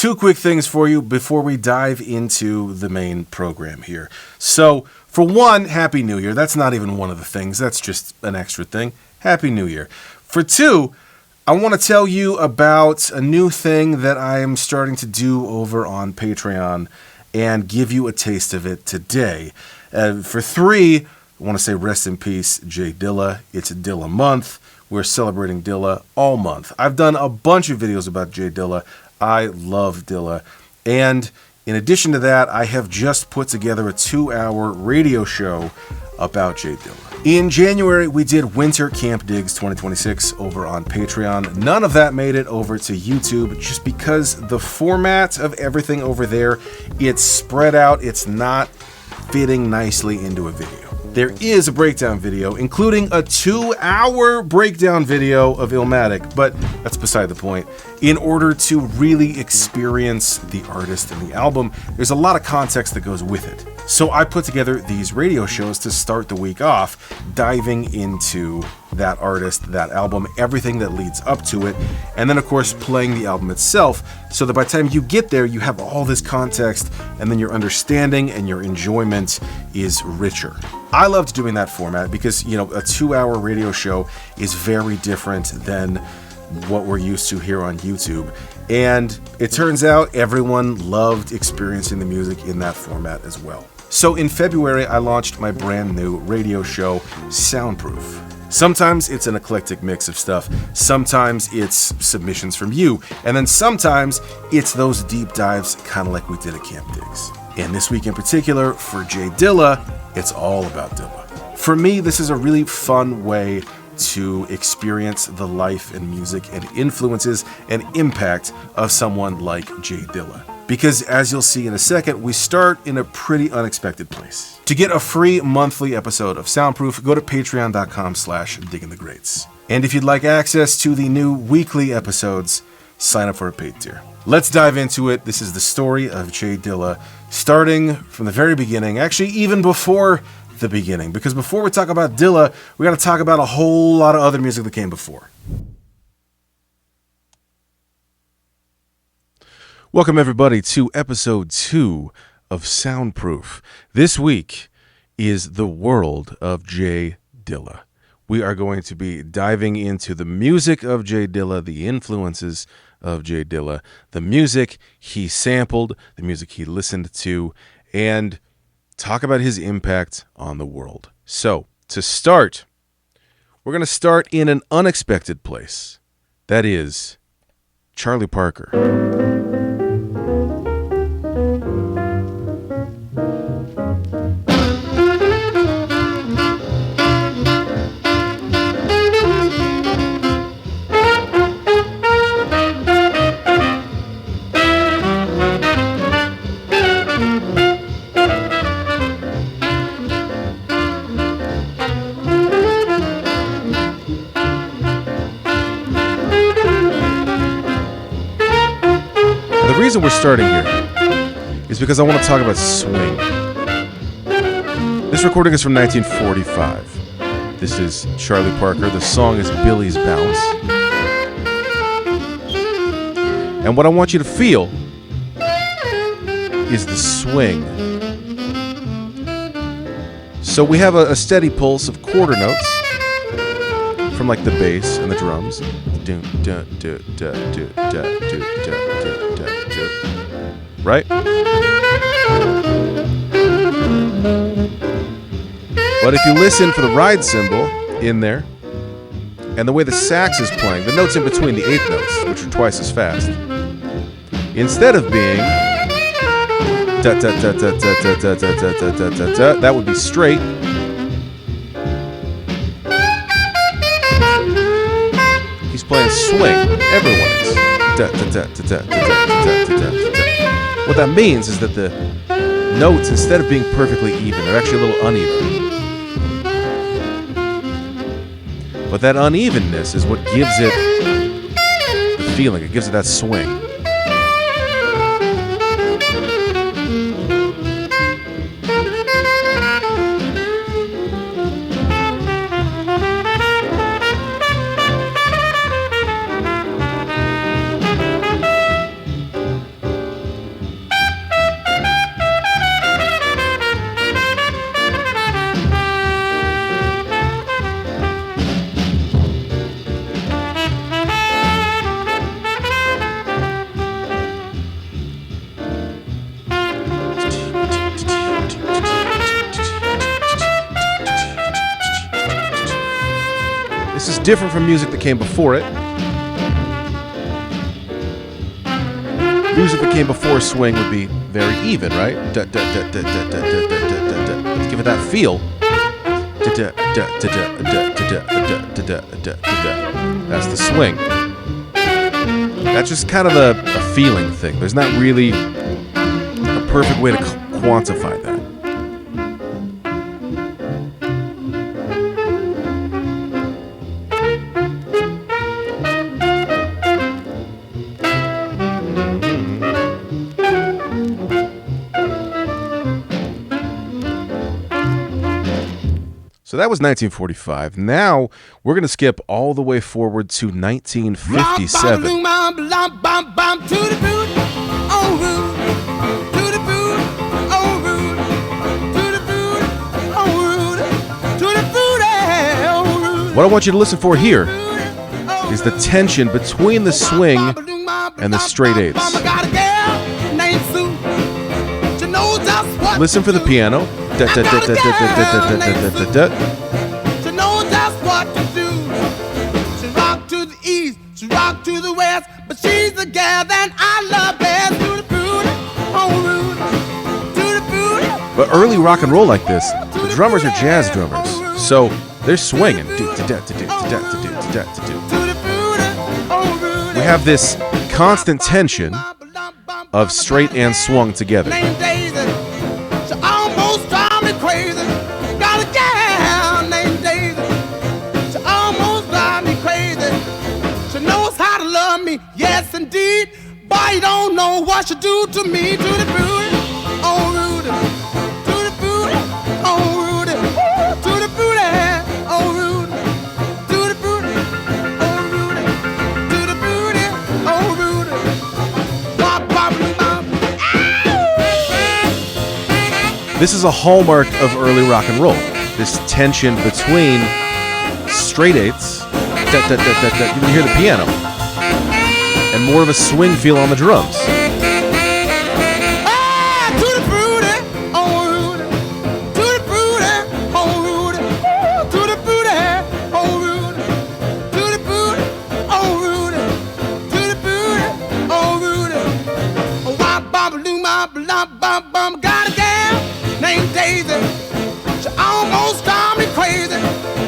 two quick things for you before we dive into the main program here. So, for one, Happy New Year. That's not even one of the things. That's just an extra thing. Happy New Year. For two, I want to tell you about a new thing that I am starting to do over on Patreon and give you a taste of it today. For three, I want to say rest in peace, J Dilla. It's Dilla month. We're celebrating Dilla all month. I've done a bunch of videos about J Dilla. I love Dilla. And in addition to that, I have just put together a 2-hour radio show about J Dilla. In January, we did Winter Camp Digs 2026 over on Patreon. None of that made it over to YouTube just because the format of everything over there, it's spread out. It's not fitting nicely into a video. There is a breakdown video, including a 2-hour breakdown video of Illmatic, but that's beside the point. In order to really experience the artist and the album, there's a lot of context that goes with it. So I put together these radio shows to start the week off, diving into that artist, that album, everything that leads up to it, and then of course playing the album itself, so that by the time you get there, you have all this context, and then your understanding and your enjoyment is richer. I loved doing that format because, a 2-hour radio show is very different than what we're used to here on YouTube. And it turns out everyone loved experiencing the music in that format as well. So in February, I launched my brand new radio show, Soundproof. Sometimes it's an eclectic mix of stuff, sometimes it's submissions from you, and then sometimes it's those deep dives, kind of like we did at Camp Digs. And this week in particular, for J Dilla, it's all about Dilla. For me, this is a really fun way to experience the life and music and influences and impact of someone like J Dilla. Because as you'll see in a second, we start in a pretty unexpected place. To get a free monthly episode of Soundproof, go to patreon.com/diggingthegreats. And if you'd like access to the new weekly episodes, sign up for a paid tier. Let's dive into it. This is the story of J Dilla, starting from the very beginning, actually even before the beginning, because before we talk about Dilla, we got to talk about a whole lot of other music that came before. Welcome everybody to episode 2 of Soundproof. This week is the world of J Dilla. We are going to be diving into the music of J Dilla, the influences of J Dilla, the music he sampled, the music he listened to, and talk about his impact on the world. So, to start, we're going to start in an unexpected place. That is Charlie Parker. The reason we're starting here is because I want to talk about swing. This recording is from 1945. This is Charlie Parker. The song is Billy's Bounce. And what I want you to feel is the swing. So we have a steady pulse of quarter notes from like the bass and the drums. Right? But if you listen for the ride cymbal in there, and the way the sax is playing, the notes in between the eighth notes, which are twice as fast, instead of being that would be straight. He's playing swing. Everyone is. What that means is that the notes, instead of being perfectly even, they're actually a little uneven. But that unevenness is what gives it the feeling. It gives it that swing. different from music that came before it. Music that came before swing would be very even, right? Let's give it that feel. That's the swing. That's just kind of a feeling thing. There's not really a perfect way to quantify that. So that was 1945. Now we're going to skip all the way forward to 1957. What I want you to listen for here is the tension between the swing and the straight eights. Listen for the piano. She knows just what to do. She rock to the east, she rock to the west, but she's the gal that I love best. To the booty, oh Rudy, to the booty. But early rock and roll like this, the drummers are jazz drummers, so they're swinging. We have this constant tension of straight and swung together. Crazy. Got a gal named Daisy. She almost drives me crazy. She knows how to love me, yes indeed. But you don't know what she do to me. To the booty, oh Rudy. To the booty, oh Rudy. To the booty, oh Rudy. To the booty, oh Rudy. To the booty, oh Rudy. Wop, wop, wop. This is a hallmark of early rock and roll. This tension between straight eights, you can hear the piano, and more of a swing feel on the drums. Got a gal named Daisy. She almost drives me crazy.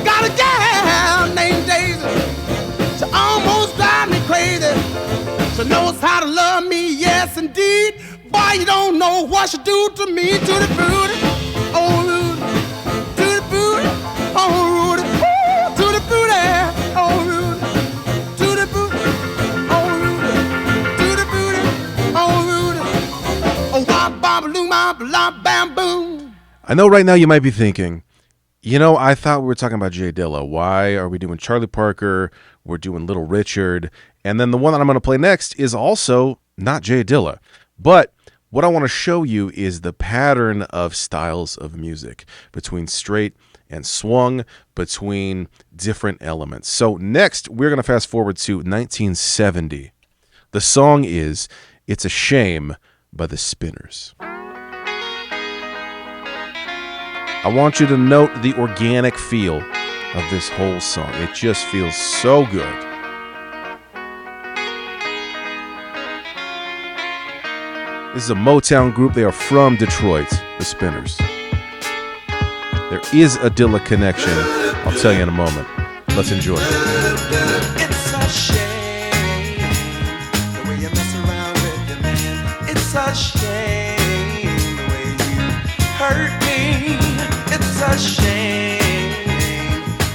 Got a gal named Daisy. She almost drives me crazy. She knows how to love me, yes indeed. Boy, you don't know what she do to me. To the booty, oh Rudy. To the booty, oh Rudy. To the booty, oh Rudy. To the booty, oh Rudy. To the booty, oh Rudy. Oh, wop, bop, loom, bop, lop, bam, boom. I know right now you might be thinking, I thought we were talking about Jay Dilla. Why are we doing Charlie Parker? We're doing Little Richard. And then the one that I'm going to play next is also not Jay Dilla. But what I want to show you is the pattern of styles of music between straight and swung, between different elements. So next, we're going to fast forward to 1970. The song is It's a Shame by the Spinners. I want you to note the organic feel of this whole song. It just feels so good. This is a Motown group. They are from Detroit, the Spinners. There is a Dilla connection. I'll tell you in a moment. Let's enjoy it. It's a shame the way you mess around with the man. It's a shame the way you hurt me. It's a shame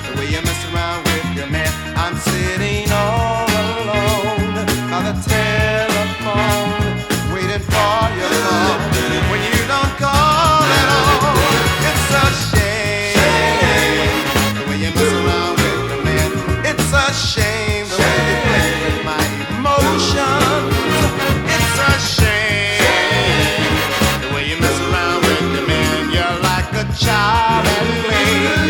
the way you mess around with your man. I'm sitting all alone by the telephone, waiting for your call when you don't call at all. It's a shame the way you mess around with your man. It's a shame the way you play with my emotions. It's a shame the way you mess around with your man. You're like a child at play.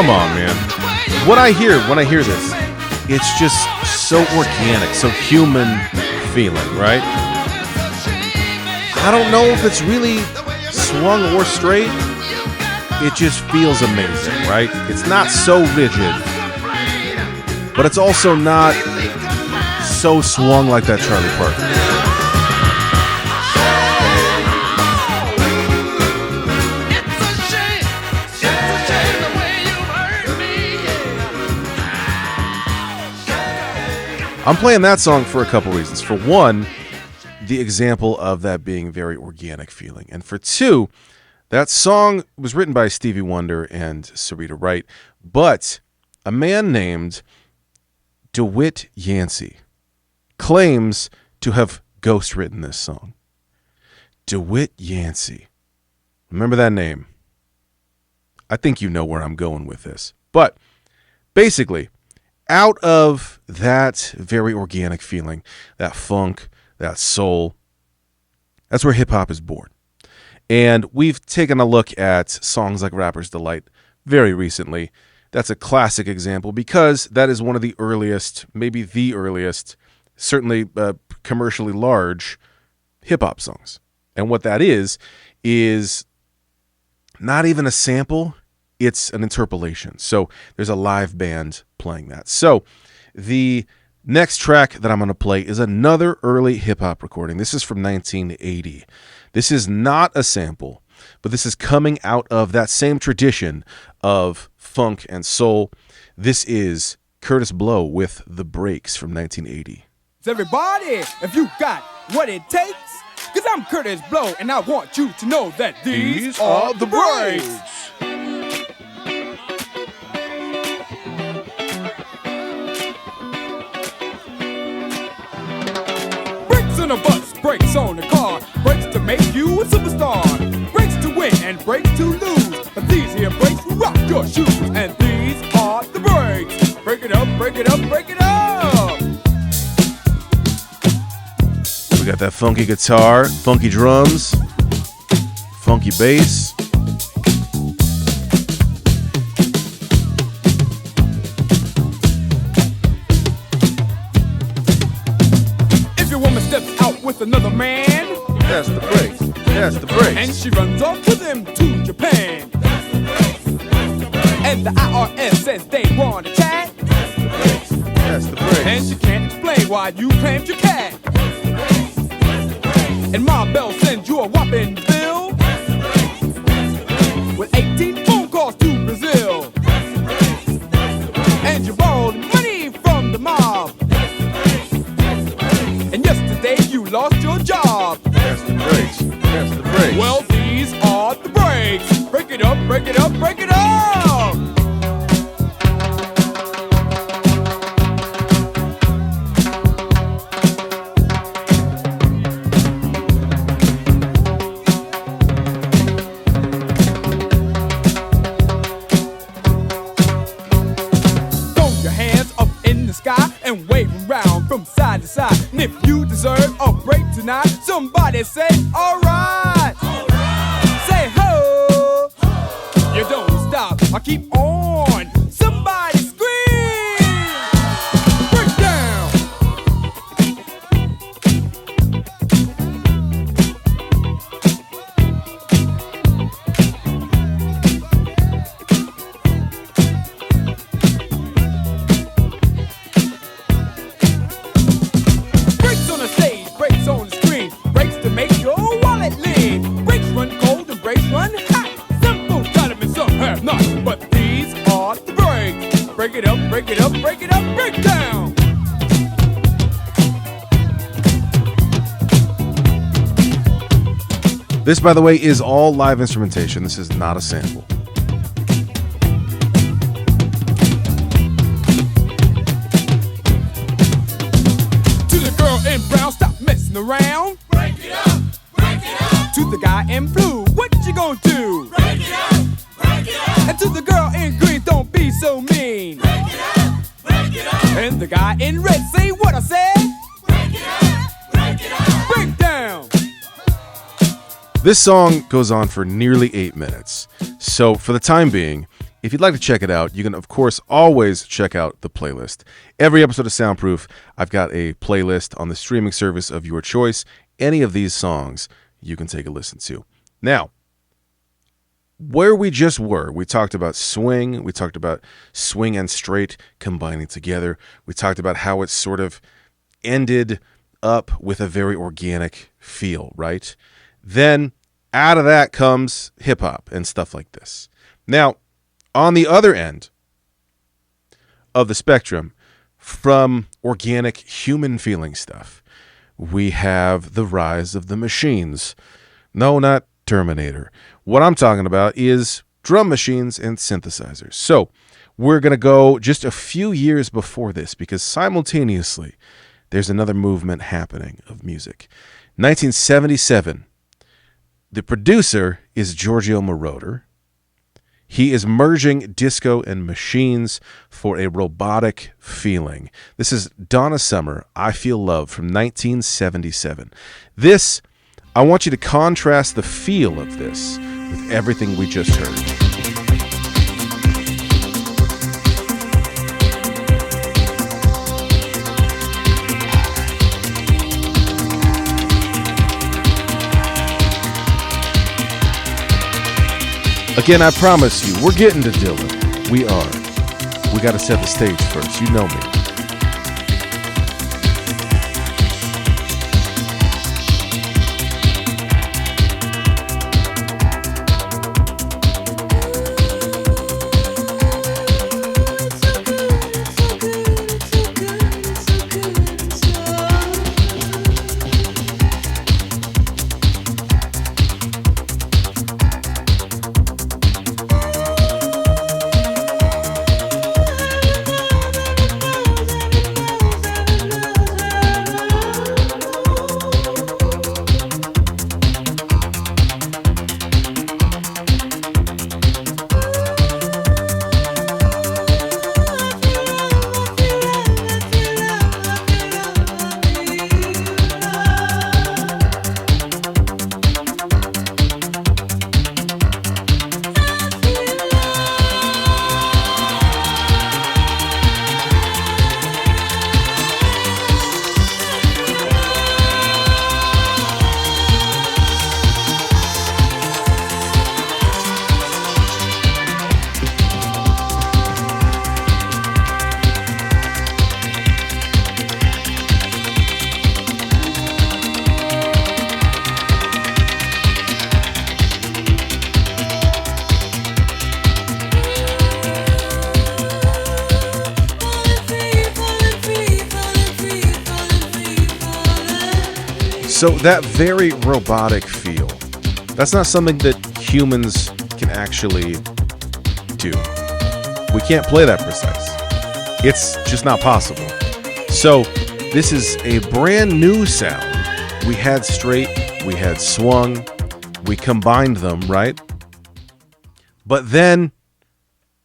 come on, man. What I hear when I hear this, it's just so organic, so human feeling, right? I don't know if it's really swung or straight. It just feels amazing, right? It's not so rigid, but it's also not so swung like that Charlie Parker. I'm playing that song for a couple reasons. For one, the example of that being very organic feeling. And for two, that song was written by Stevie Wonder and Sarita Wright, but a man named DeWitt Yancey claims to have ghostwritten this song. DeWitt Yancey. Remember that name? I think you know where I'm going with this. But basically, out of that very organic feeling, that funk, that soul, that's where hip-hop is born. And we've taken a look at songs like Rapper's Delight very recently. That's a classic example because that is one of the earliest, maybe the earliest, certainly commercially large hip-hop songs. And what that is not even a sample, it's an interpolation. So there's a live band playing that. So the next track that I'm going to play is another early hip-hop recording. This is from 1980. This is not a sample, but this is coming out of that same tradition of funk and soul. This is Curtis Blow with The Breaks from 1980. Everybody, if you got what it takes, because I'm Curtis Blow, and I want you to know that these are the breaks. On a bus, brakes on the car, brakes to make you a superstar, brakes to win and brakes to lose. But these here brakes will rock your shoes, and these are the brakes. Break it up, break it up, break it up. We got that funky guitar, funky drums, funky bass. With another man, that's the brakes, that's the brakes. And she runs off with him to Japan. That's the brakes, that's the brakes. And the IRS says they want to chat. That's the brakes, that's the brakes. And she can't explain why you claimed your cat. That's the brakes, that's the brakes. And Ma Bell sends you a whopping bill. That's the brakes, that's the brakes. With 18 phone calls to Brazil. That's the brakes, that's the brakes. And you borrowed money from the mob. And yesterday you lost your job. That's the breaks. That's the breaks. Well, these are the breaks. Break it up, break it up, break it up. Throw your hands up in the sky and wave them round from side to side. And if you deserve a break tonight, somebody say, alright. Say ho. You don't stop, I keep on. Somebody scream. Break down. Breaks on the stage, breaks on the screen, breaks to make your wallet lean. Breaks run cold and breaks run hot. Some folks got them and some have not. But these are the breaks. Break it up, break it up, break it up, break down. This, by the way, is all live instrumentation. This is not a sample. To the girl in brown, stop messing around. Break it up, break it up, To the guy in blue, what you gonna do? break it up, break it up, And to the girl in green, don't be so mean. break it up, break it up, And the guy in red, say what I said. break it up, break it up. Break down. This song goes on for nearly 8 minutes. So for the time being, If you'd like to check it out, you can, of course, always check out the playlist. Every episode of Soundproof, I've got a playlist on the streaming service of your choice. Any of these songs you can take a listen to. Now, where we just were, we talked about swing, we talked about swing and straight combining together. We talked about how it sort of ended up with a very organic feel, right? Then out of that comes hip-hop and stuff like this. Now, on the other end of the spectrum, from organic human feeling stuff, we have the rise of the machines. No, not Terminator. What I'm talking about is drum machines and synthesizers. So we're going to go just a few years before this because simultaneously there's another movement happening of music. 1977, the producer is Giorgio Moroder. He is merging disco and machines for a robotic feeling. This is Donna Summer, I Feel Love from 1977. This, I want you to contrast the feel of this with everything we just heard. Again, I promise you, we're getting to Dilla. We are. We got to set the stage first. You know me. So that very robotic feel, that's not something that humans can actually do. We can't play that precise. It's just not possible. So this is a brand new sound. We had straight, we had swung, we combined them, right? But then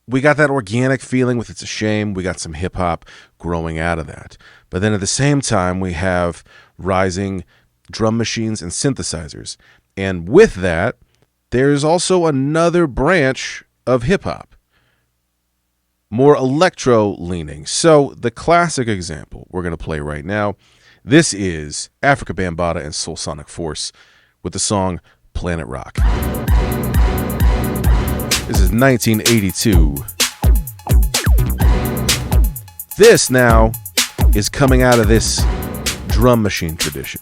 we got that organic feeling with It's a Shame. We got some hip hop growing out of that. But then at the same time, we have rising drum machines and synthesizers. And with that, there's also another branch of hip hop, more electro leaning. So the classic example we're going to play right now, this is Africa Bambaataa and Soul Sonic Force with the song Planet Rock. This is 1982. This now is coming out of this drum machine tradition.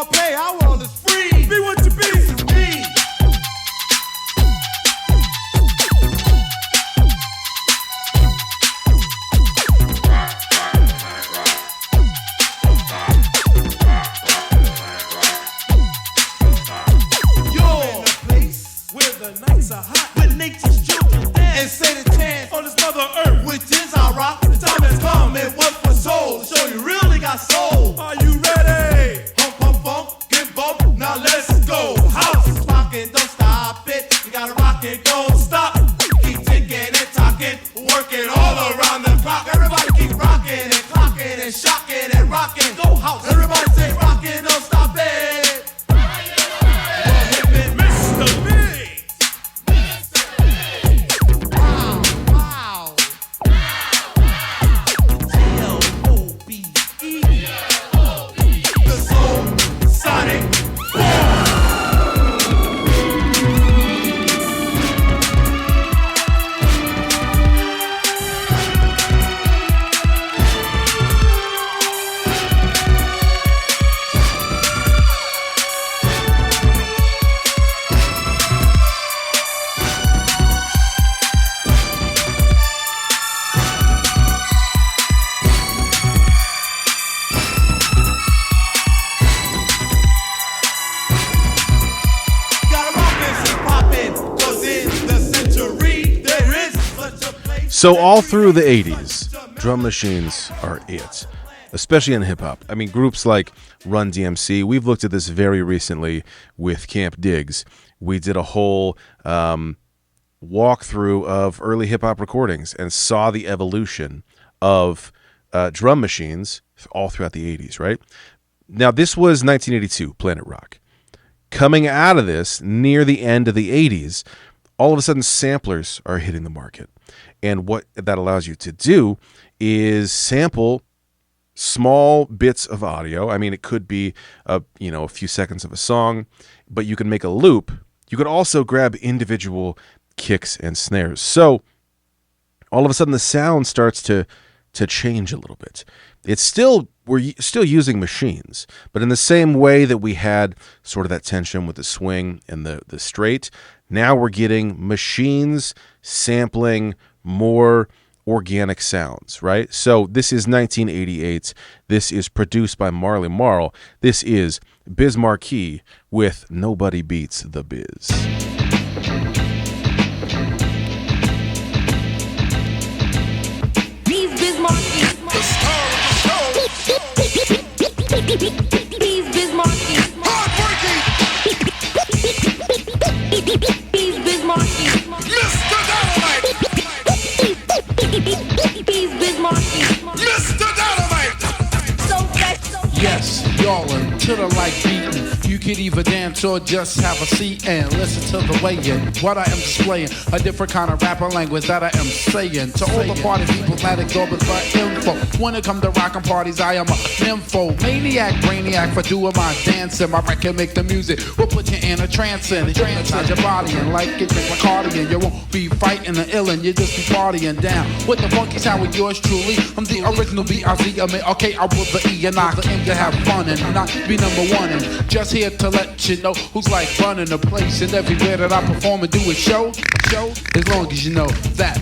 want pay, I want is free. Be what you be. Be. Nights are hot when nature's children dance and say the chance on this mother earth, which is our rock. The time has come and what for soul to show you really got soul. Are you ready? Pump, pump, pump, get bump. Now let's go. House is rocking, don't stop it. You gotta rock it, don't stop. Keep ticking and talking, working all around the clock. Everybody keep rocking and clocking and shocking and rocking. Go house. Everybody say rocking, don't stop it. So all through the 80s, drum machines are it, especially in hip-hop. I mean, groups like Run DMC, we've looked at this very recently with Camp Diggs. We did a whole walkthrough of early hip-hop recordings and saw the evolution of drum machines all throughout the 80s, right? Now, this was 1982, Planet Rock. Coming out of this, near the end of the 80s, all of a sudden samplers are hitting the market. And what that allows you to do is sample small bits of audio. I mean, it could be a few seconds of a song, but you can make a loop. You could also grab individual kicks and snares. So all of a sudden the sound starts to change a little bit. We're still using machines, but in the same way that we had sort of that tension with the swing and the straight, now we're getting machines sampling more organic sounds, right? So this is 1988. This is produced by Marley Marl. This is Biz Markie with Nobody Beats the Biz. He's Biz Markie. The star of the show. He's Biz Markie. Heartbreaking. He's Biz Markie. Mr. Dynamite. He's Biz Markie. Mr. Dynamite. So fresh, so fresh. Yes, y'all to the like beating. You could either dance or just have a seat and listen to the way in what I am displaying. A different kind of rapper language that I am saying. To all the party people that it go but for info. When it come to rockin' parties, I am a nympho. Maniac, brainiac for doing my dancing. My record make the music. We'll put you in a trance and hypnotize your body and like it like cardigan. You won't be fighting the ill and you just be partying down. With the funky sound with yours truly. I'm the original B-I-Z. I mean, okay, I will the E and I aim to have fun and not be number one. And just here to let you know who's like running the place. And everywhere that I perform and do a show, as long as you know that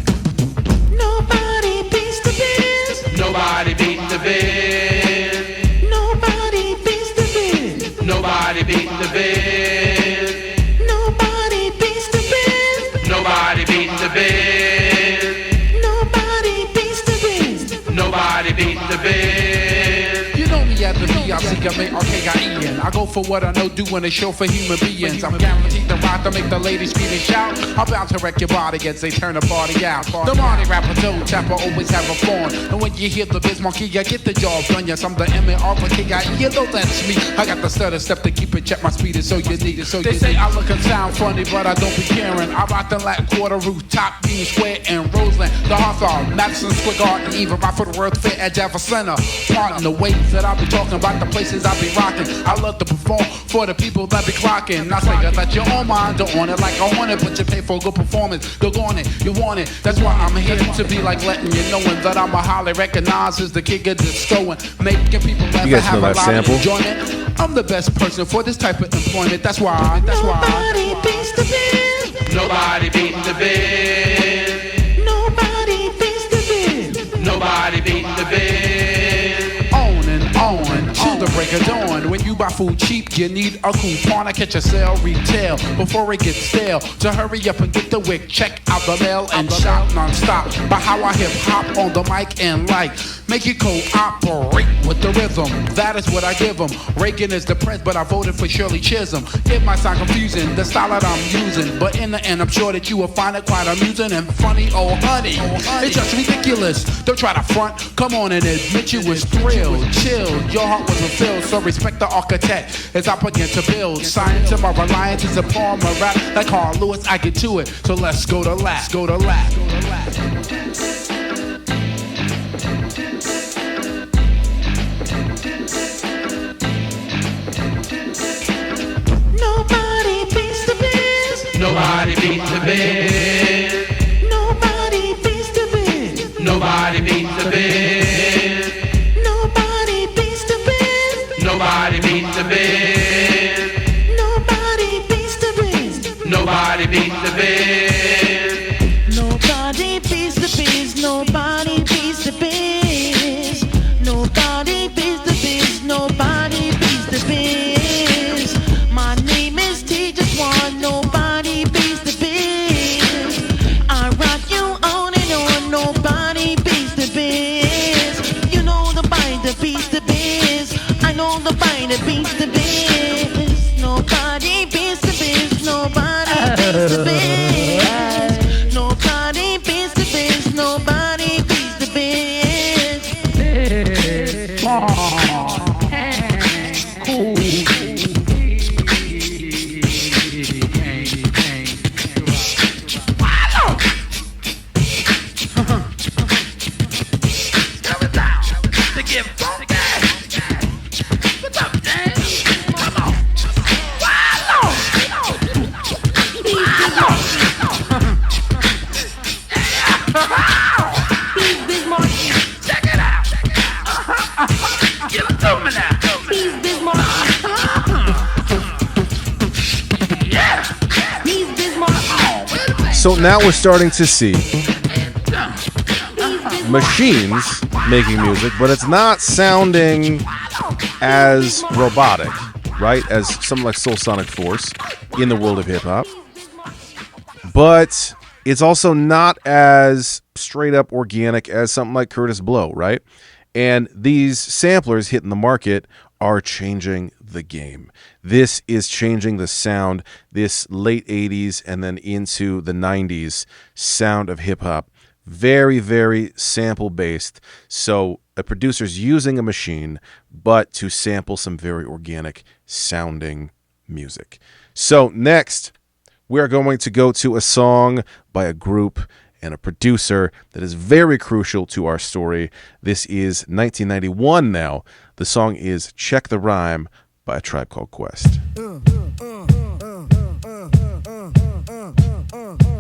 nobody beats the biz. Nobody beats the biz. Nobody beats the biz. Nobody beats the biz. Nobody beats the biz. Nobody beats the biz. Nobody beats the biz. Nobody beats the biz. You know me at the B-I-C-M-A-R-K-I-E-N. I go for what I know, doing a show for human beings. I'm guaranteed to rock to make the ladies scream and shout. I'm bound to wreck your body as they turn the party out. The Marty rapper, toe tapper, always have a phone. And when you hear the Biz Markie, I get the job done. Yes, I'm the M-A-R-K-I-E. You know that's me. I got the stutter step to keep it, check my speed is so you need it. So they say I look and sound funny, but I don't be caring. I rock the Latin Quarter, rooftop, Bean Square, and Roseland. The Hawthorne, Madison Square Garden, even right for the World Fair at Java Center. Pardon the ways that I be talking about the places I be rocking. I love to perform for the people that be clocking. I say that you're on mine, don't want it like I want it, but you pay for a good performance. You're on it, you want it. That's why I'm here to be like letting you knowing that I'm a highly recognized as the kid that's going, making people laugh You guys and have know a that lot sample? of enjoyment. I'm the best person for this type of employment. That's why. Nobody beats the biz. Nobody beats the biz. Nobody beats the biz. Nobody beats the biz. On and on till the break of dawn. When you buy food cheap, you need a coupon. I catch a sale retail before it gets stale. To hurry up and get the wick, check out the mail and shop non-stop. By how I hip hop on the mic and like make it cooperate with the rhythm. That is what I give them. Reagan is the press, but I voted for Shirley Chisholm. It might sound confusing, the style that I'm using, but in the end, I'm sure that you will find it quite amusing and funny. Oh honey, it's just ridiculous. Don't try to front. Come on and admit you was thrilled, chilled. Your heart was fulfilled, so respect the architect as I begin to build. Science of my reliance is a form of rap. Like Carl Lewis, I get to it. So let's go to lap. Go to lap. Nobody beats the biz. Nobody beats the biz. Nobody beats the biz. Nobody beats the biz. Nobody beats the biz. Nobody beats the biz. Nobody beats the biz. Nobody beats the biz. Nobody beats the biz. Nobody beats the biz. Nobody beats the biz. Nobody beats the biz. My name is Teacher Swan. Nobody beats the biz. I rock you on and on. Nobody beats the biz. You know the binder beats the biz. I know the binder beats the biz. Nobody beats the biz. Nobody beats the biz. Nobody beats the biz. Nobody beats the biz. He's Bismarck. Check it out. Give it to me now. He's Bismarck. He's Bismarck. So now we're starting to see machines making music, but it's not sounding as robotic, right, as something like Soul Sonic Force in the world of hip-hop. But it's also not as straight up organic as something like Curtis Blow, right? And these samplers hitting the market are changing the game. This is changing the sound, this late 80s and then into the 90s sound of hip-hop. Very, very sample-based. So a producer's using a machine, but to sample some very organic sounding music. So next, we're going to go to a song by a group and a producer that is very crucial to our story. This is 1991 now. The song is Check the Rhyme by A Tribe Called Quest.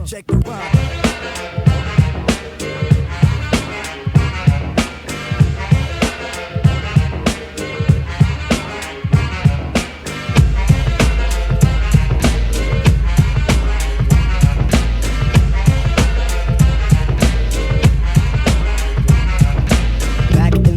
Check the rhyme.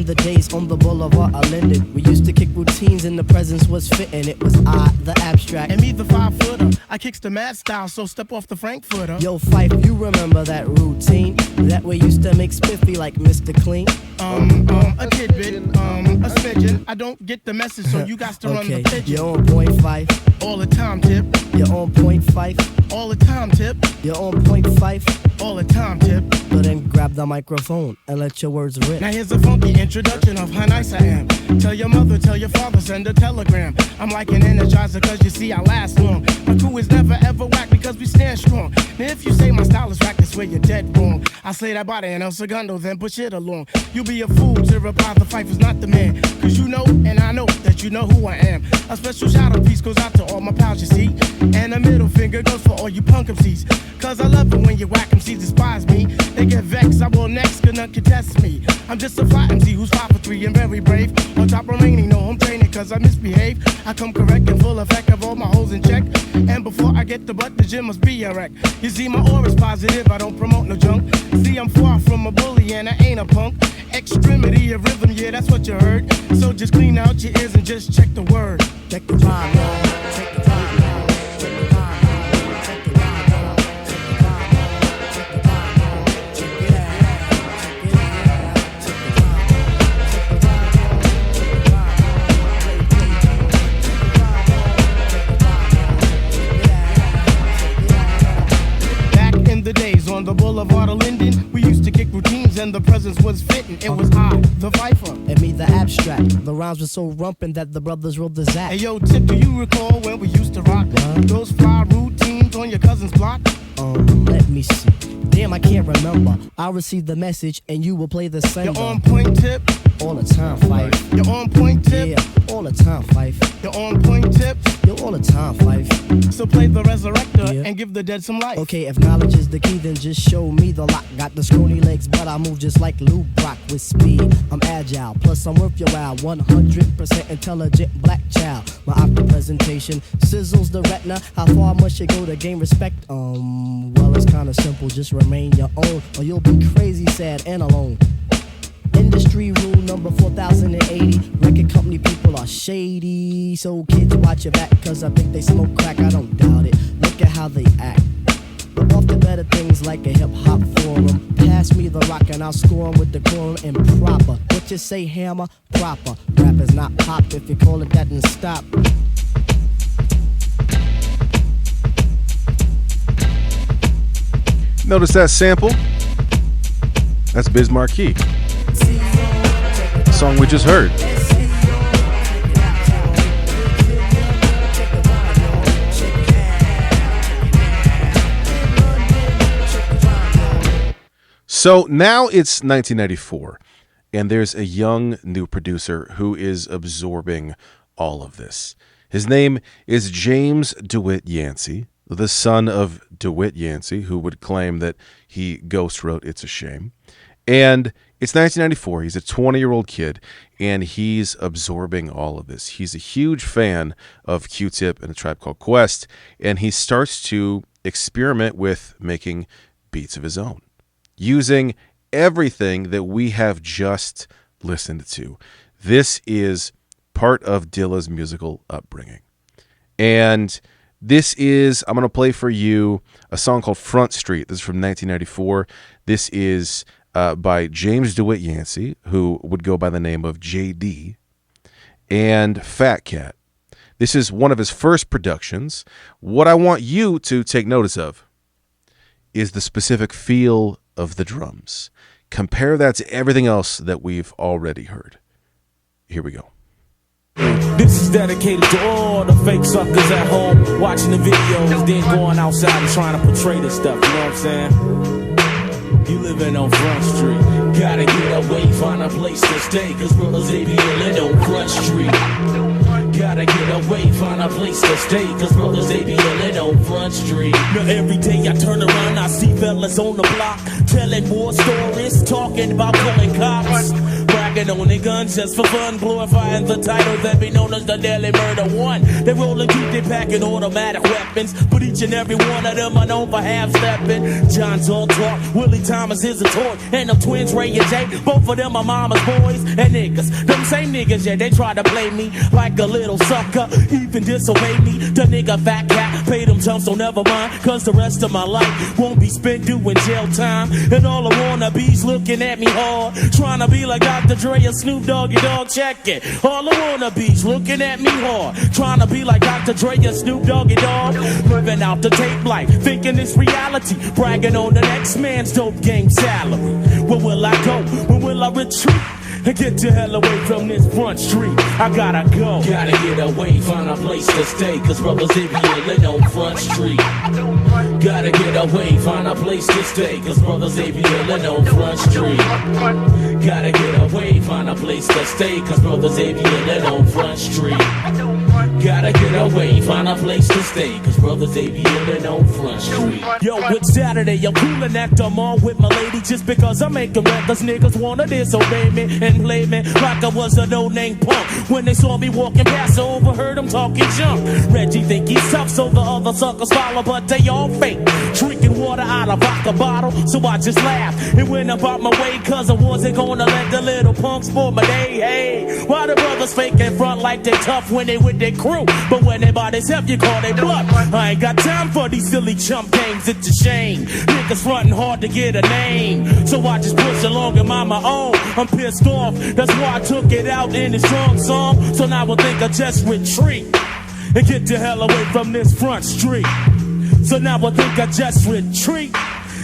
The days on the boulevard are lended. We used to kick routines and the presence was fitting. It was I, the abstract. And me, the 5-footer. I kicks the mad style, so step off the Frankfurter. Yo, Fife, you remember that routine? That way used to make spiffy like Mr. Clean. A tidbit, a smidgen. I don't get the message, so you got to run the pigeon. You're on point, Fife. All the time, tip. You're on point, Fife. All the time, tip. You're on point, Fife. All the time, tip. But then grab the microphone and let your words rip. Now here's a funky introduction of how nice I am. Tell your mother, tell your father, send a telegram. I'm like an energizer, cause you see I last long. My crew is never ever whack because we stand strong. Now if you say my style is whack, that's where you're dead wrong. I slay that body and El Segundo, then push it along. You be a fool to reply the fight was not the man. Cause you know, and I know that you know who I am. A special shout out piece goes out to all my pals, you see. And a middle finger goes for all you punk MCs. Cause I love it when you whack MCs despise me. They get vexed, I will next, cause none can test me. I'm just a fly MC who's 5 for 3 and very brave. On top remaining, no home training cause I misbehave. I come correct and full effect of all my holes in check. And before I get the butt, the gym must be a wreck. You see, my aura's positive, I don't promote no junk. See, I'm far from a bully and I ain't a punk. Extremity of rhythm, yeah, that's what you heard. So just clean out your ears and just check the word. Check the rhyme, y'all. Check the rhyme, y'all. Check the rhyme, y'all. Check the rhyme, y'all. Check the rhyme, y'all. Check the rhyme, y'all. Check it out. Check it out. Check the rhyme, y'all. Check the rhyme, y'all. Back in the days on the boulevard of Linden, we used to kick routines and the presence was fitting. It was I, the Viper, And me, the abstract. The rhymes were so rumpin' that the brothers wrote the Zach. Hey yo, Tip, do you recall when we used to rock those fly routines on your cousin's block? Let me see. Damn, I can't remember. I'll receive the message and you will play the sender. You're on point, Tip. All the time, Fife. You're on point, Tip. Yeah, all the time, Fife. You're on point, Tip. Yo, all the time, Fife. So play the resurrector Yeah. and give the dead some life. Okay, if knowledge is the key, then just show me the lock. Got the scrawny legs, but I move just like Lou Brock with speed. I'm agile, plus I'm worth your while. 100% intelligent black child. My octa presentation sizzles the retina. How far must you go to gain respect? Well, it's kinda simple. Just remain your own, or you'll be crazy, sad, and alone. Industry rule number 4080. Record company people are shady. So kids, watch your back, cause I think they smoke crack. I don't doubt it. Look at how they act. But off the better things like a hip hop forum. Pass me the rock and I'll score 'em with the quorum and proper. What you say, hammer? Proper. Rap is not pop. If you call it that, then stop. Notice that sample? That's Biz Markie. The song we just heard. So now it's 1994, and there's a young new producer who is absorbing all of this. His name is James DeWitt Yancey, the son of DeWitt Yancey, who would claim that he ghost wrote It's a Shame. And it's 1994. He's a 20-year-old kid, and he's absorbing all of this. He's a huge fan of Q-Tip and A Tribe Called Quest, and he starts to experiment with making beats of his own, using everything that we have just listened to. This is part of Dilla's musical upbringing. And this is, I'm going to play for you a song called Front Street. This is from 1994. This is by James DeWitt Yancey, who would go by the name of JD, and Fat Cat. This is one of his first productions. What I want you to take notice of is the specific feel of the drums. Compare that to everything else that we've already heard. Here we go. This is dedicated to all the fake suckers at home watching the videos, then going outside and trying to portray this stuff, you know what I'm saying? You living on Front Street, gotta get away, find a place to stay, cause brothers they be living on Front Street. Gotta get away, find a place to stay, cause brothers they be living on Front Street. Now every day I turn around, I see fellas on the block telling more stories, talking about killing cops, bragging on their guns just for fun, glorifying the title that be known as the Daily Murder One. They rolling deep, they packing automatic weapons, but each and every one of them are known for half-stepping. John's all talk, Willie Thomas is a toy, and them twins Ray and Jay, both of them are mama's boys and niggas. Them same niggas, yeah, they try to play me like a little sucker, even disobey me. The nigga Fat Cat paid them chumps, so never mind, cause the rest of my life won't be spent doing jail time. And all the wannabes looking at me hard, trying to be like Dr. Dre or Snoop Doggy Dogg, check it. All the wannabes looking at me hard, trying to be like Dr. Dre or Snoop Doggy Dogg, living out the tape life, thinking it's reality, bragging on the next man's dope game salary. Where will I go? When will I retreat? And get the hell away from this Front Street. I gotta go. Gotta get away, find a place to stay, cause brothers they be living on Front Street. Gotta get away, find a place to stay, cause brothers they be living on Front Street. Gotta get away, find a place to stay, cause brothers they be living on Front Street. Gotta get away, find a place to stay, cause brothers they be living on Front Street. Yo, it's Saturday, I'm cool and act, I'm on with my lady. Just because I'm making records, niggas wanna disobey me and play me like I was a no-name punk. When they saw me walking past, I overheard them talking junk. Reggie think he's tough, so the other suckers follow, but they all fake. Drinking water out of vodka bottle, so I just laughed and went about my way, cause I wasn't gonna let the little punks spoil my day. Hey, why the brothers fake in front like they tough when they with their crew, but when they by themselves you call they bluff. I ain't got time for these silly chump games, it's a shame. Niggas frontin' hard to get a name, so I just push along and mind my own. I'm pissed off, that's why I took it out in this strong song. So now I think I just retreat and get the hell away from this Front Street. So now I think I just retreat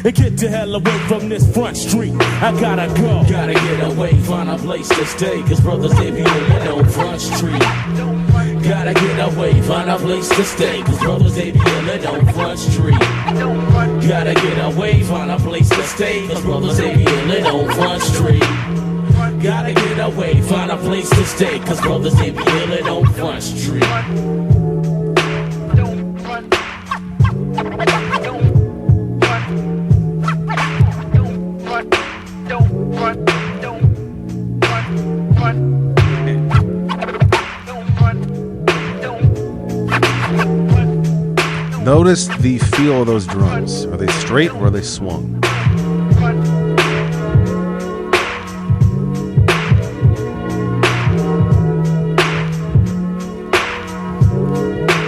and get the hell away from this Front Street. I gotta go. Gotta get away, find a place to stay, cause brothers they be living on Front Street. Gotta get away, find a place to stay, cause brothers they be living on Front Street. Gotta get away, find a place to stay, cause brothers they be living on Front Street. Gotta get away, find a place to stay, cause brothers they be living on Front Street. Notice the feel of those drums. Are they straight or are they swung?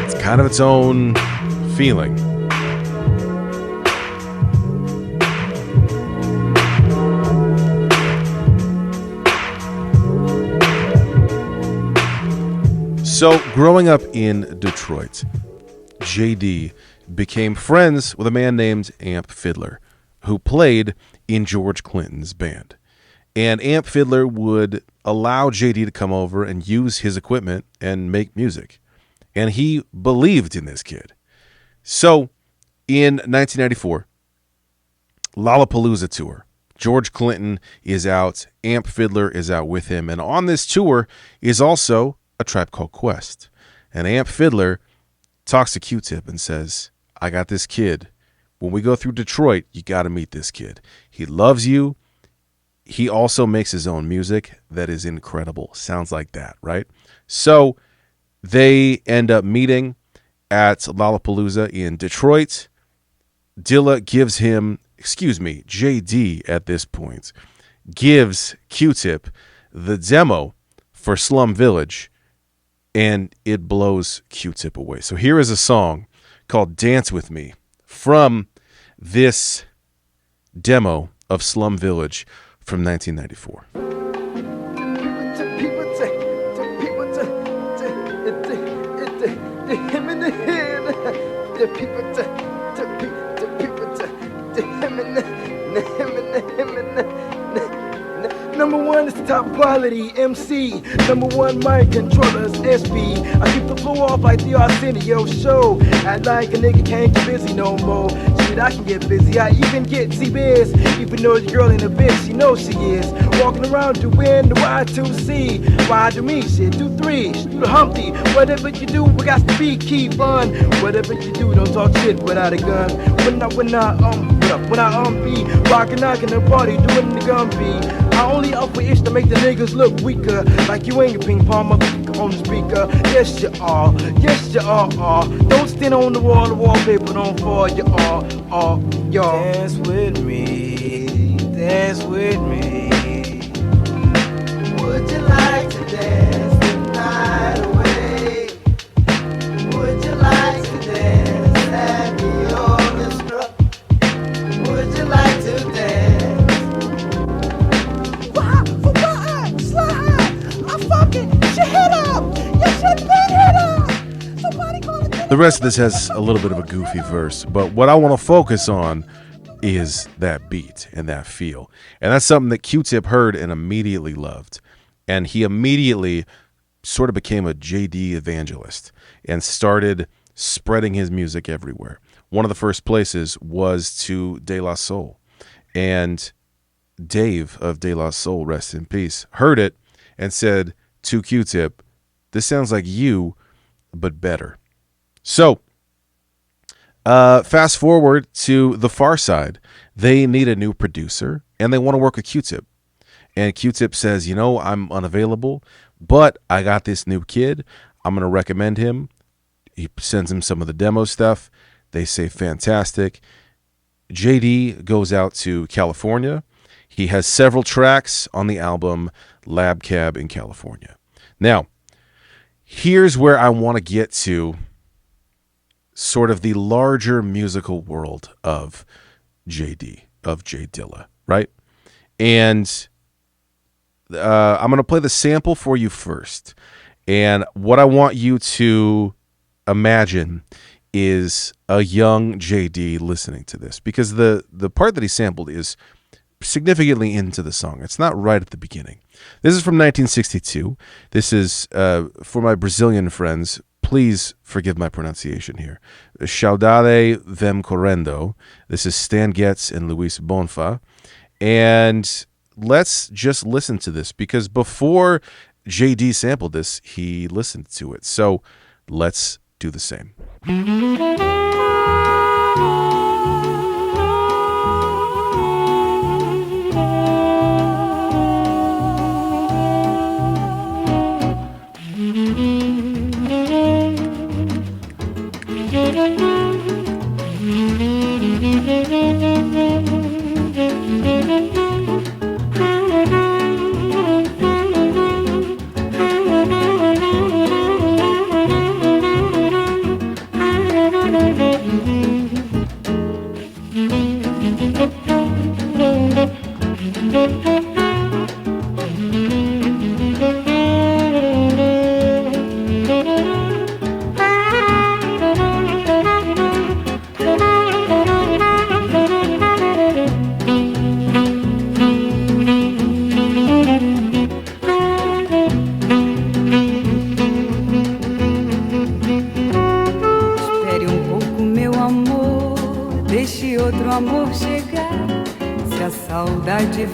It's kind of its own feeling. So, growing up in Detroit, JD became friends with a man named Amp Fiddler, who played in George Clinton's band. And Amp Fiddler would allow JD to come over and use his equipment and make music. And he believed in this kid. So, in 1994, Lollapalooza tour. George Clinton is out, Amp Fiddler is out with him, and on this tour is also A Tribe Called Quest. And Amp Fiddler talks to Q-Tip and says, I got this kid. When we go through Detroit, you got to meet this kid. He loves you. He also makes his own music that is incredible. Sounds like that, right? So they end up meeting at Lollapalooza in Detroit. Dilla gives him, JD at this point, gives Q-Tip the demo for Slum Village, and it blows Q-Tip away. So here is a song called Dance With Me from this demo of Slum Village from 1994. Number one is top quality MC. Number one mic controllers SB. I keep the flow off like the Arsenio show. Act like a nigga can't get busy no more. Shit, I can get busy. I even get C-Biz. Even though the girl in a bitch, she knows she is. Walking around doing the Y2C. Why do me? Shit, do three. Do the Humpty. Whatever you do, we got to be keep fun. Whatever you do, don't talk shit without a gun. When I be rockin' knockin' the party, doing the gun beat. I only up for itch to make the niggas look weaker. Like you ain't a ping pong motherfucker on the speaker. Yes you are, yes you are. Don't stand on the wallpaper don't fall. You are, y'all. Dance with me, dance with me. Would you like to dance the night away? Would you like to dance at the orchestra? Would you like to dance? The rest of this has a little bit of a goofy verse, but what I want to focus on is that beat and that feel. And that's something that Q-Tip heard and immediately loved. And he immediately sort of became a JD evangelist and started spreading his music everywhere. One of the first places was to De La Soul. And Dave of De La Soul, rest in peace, heard it and said to Q-Tip, this sounds like you but better. So, fast forward to the Far Side. They need a new producer, and they want to work with Q-Tip. And Q-Tip says, I'm unavailable, but I got this new kid. I'm going to recommend him. He sends him some of the demo stuff. They say, fantastic. JD goes out to California. He has several tracks on the album Lab Cab in California. Now, here's where I want to get to sort of the larger musical world of JD, of J Dilla, right? And I'm going to play the sample for you first. And what I want you to imagine is a young JD listening to this, because the part that he sampled is significantly into the song. It's not right at the beginning. This is from 1962. This is, for my Brazilian friends, please forgive my pronunciation here. Saudade Vem Correndo. This is Stan Getz and Luis Bonfa. And let's just listen to this, because before JD sampled this, he listened to it. So let's do the same.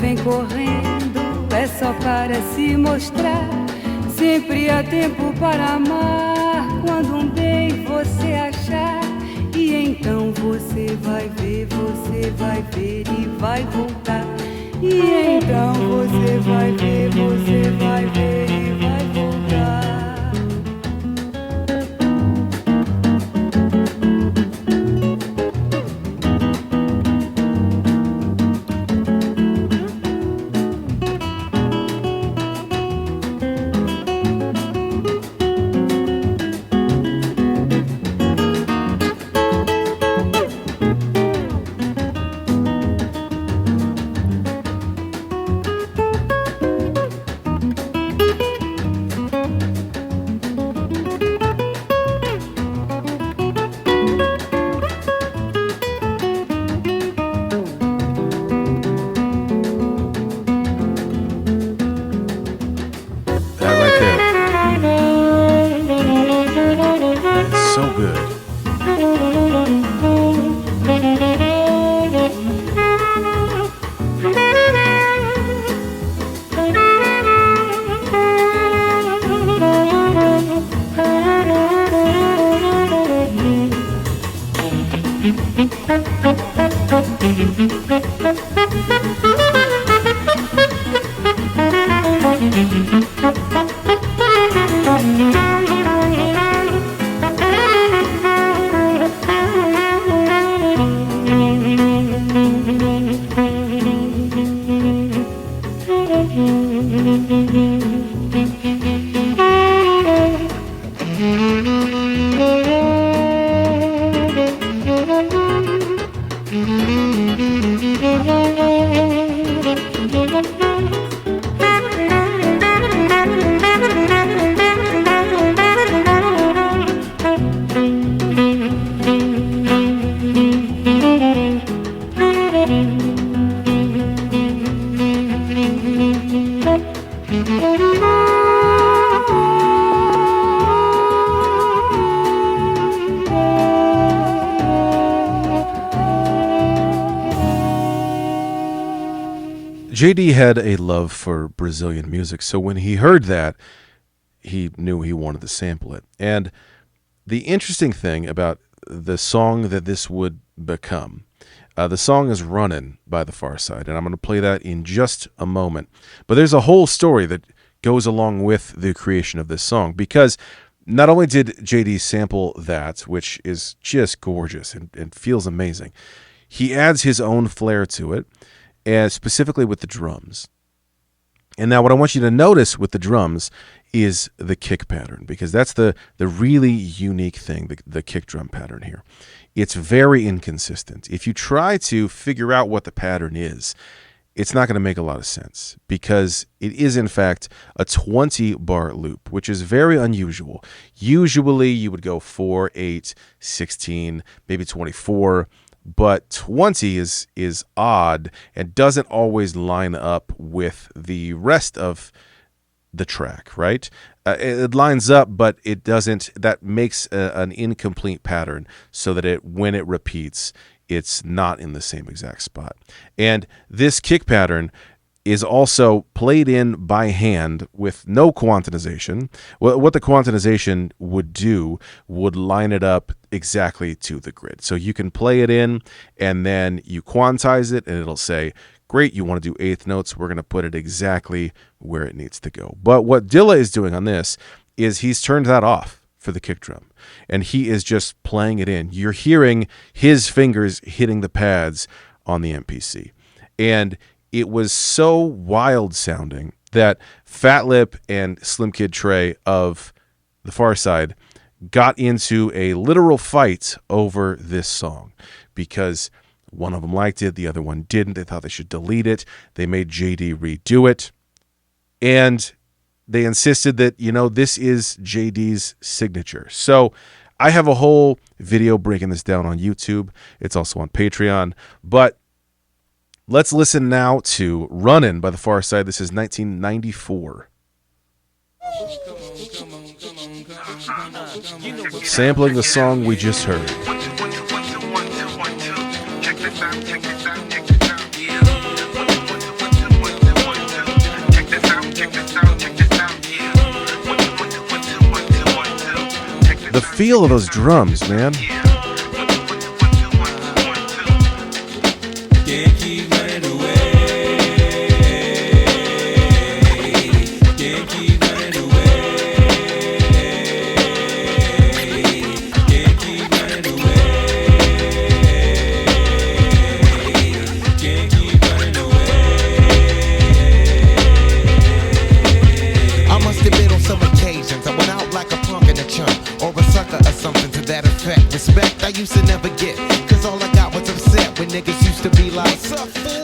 Vem correndo, é só para se mostrar. Sempre há tempo para amar. Quando um bem você achar, e então você vai ver e vai voltar. E então você vai ver e vai voltar. JD had a love for Brazilian music, so when he heard that, he knew he wanted to sample it. And the interesting thing about the song that this would become, the song is Runnin' by the Far Side, and I'm going to play that in just a moment. But there's a whole story that goes along with the creation of this song, because not only did JD sample that, which is just gorgeous and feels amazing, he adds his own flair to it, and specifically with the drums. And now what I want you to notice with the drums is the kick pattern, because that's the really unique thing, the kick drum pattern here. It's very inconsistent. If you try to figure out what the pattern is, it's not going to make a lot of sense, because it is, in fact, a 20-bar loop, which is very unusual. Usually you would go 4, 8, 16, maybe 24, but 20 is odd and doesn't always line up with the rest of the track, right? It lines up, but it doesn't. That makes an incomplete pattern, so that when it repeats, it's not in the same exact spot. And this kick pattern is also played in by hand with no quantization. What the quantization would do would line it up exactly to the grid. So you can play it in, and then you quantize it, and it'll say, great, you want to do eighth notes, we're going to put it exactly where it needs to go. But what Dilla is doing on this is he's turned that off for the kick drum, and he is just playing it in. You're hearing his fingers hitting the pads on the MPC. And it was so wild sounding that Fat Lip and Slim Kid Trey of the Far Side got into a literal fight over this song, because one of them liked it, the other one didn't. They thought they should delete it. They made JD redo it. And they insisted that, this is JD's signature. So I have a whole video breaking this down on YouTube. It's also on Patreon. But let's listen now to Runnin' by the Far Side. This is 1994. Sampling the song we just heard. The feel of those drums, man. Respect I used to never get, cause all I got was upset when niggas used to be like,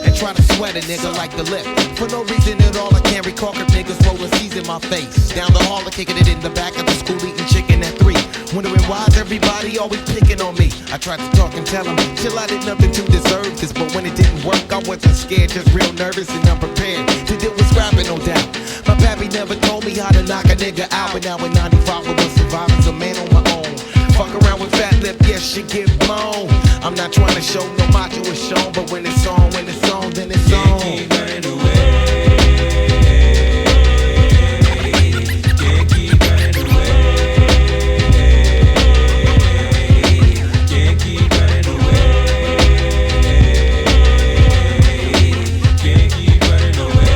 and try to sweat a nigga like the lip. For no reason at all, I can't recall if niggas rolling C's in my face. Down the hall, kicking it in the back of the school, eating chicken at 3. Wondering why's everybody always picking on me. I tried to talk and tell them, chill, I did nothing to deserve this. But when it didn't work, I wasn't scared, just real nervous and unprepared to deal with scrapping, no doubt. My pappy never told me how to knock a nigga out, but now in 95 I was surviving as a man on my own. Fuck around with Fat Lip, yes, she get blown. I'm not trying to show no macho is shown, but when it's on, then it's on. Keep running away. Can't keep running away. Can't keep running away. Can't keep running away.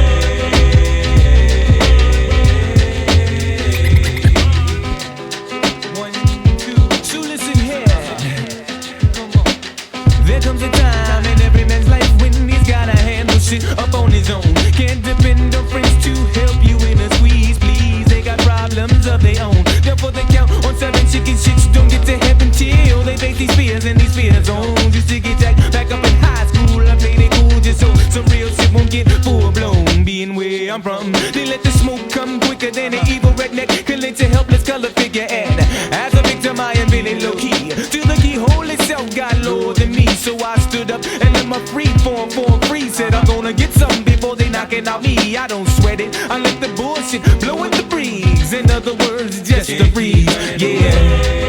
There comes a time in every man's life when he's gotta handle shit up on his own. Can't depend on friends to help you in a squeeze, please. They got problems of their own. Therefore they count on 7 chicken shits. Don't get to heaven till they face these fears and these fear zones. Used to get jacked back up in high school. I played it cool just so some real shit won't get full blown. Being where I'm from, they let the smoke come quicker than an evil redneck can let a helpless color figure. And as a victim I am really low key. Till the keyhole itself got lower than me. So I stood up and let my free form free. Said I'm gonna get something before they knocking out me. I don't sweat it, I let the bullshit blow in the breeze. In other words, just a breeze, yeah.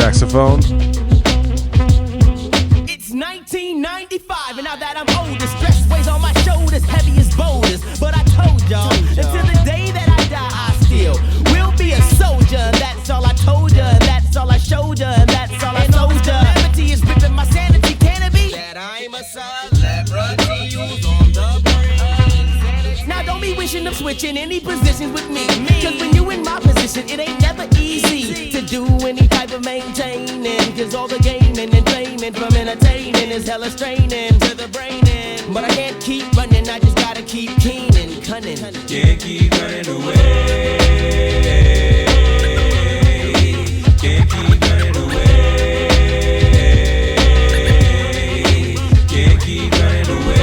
saxophone. It's 1995, and now that I'm older, stress weighs on my shoulders, heavy as boulders. But I told y'all, until the day that I die, I still will be a soldier. And that's all I told ya, and that's all I showed ya, and that's all I told ya. Calamity is ripping my sanity, can it be? That I'm a celebrity who's on the brain. Now don't be wishing of switching any positions with me. Cause when you in my position, it ain't never easy to do any type of maintaining. Cause all the gaming and training from entertaining is hella straining to the brain. But I can't keep running, I just gotta keep keen and cunning. Can't keep running away. Can't keep running away. Can't keep running away.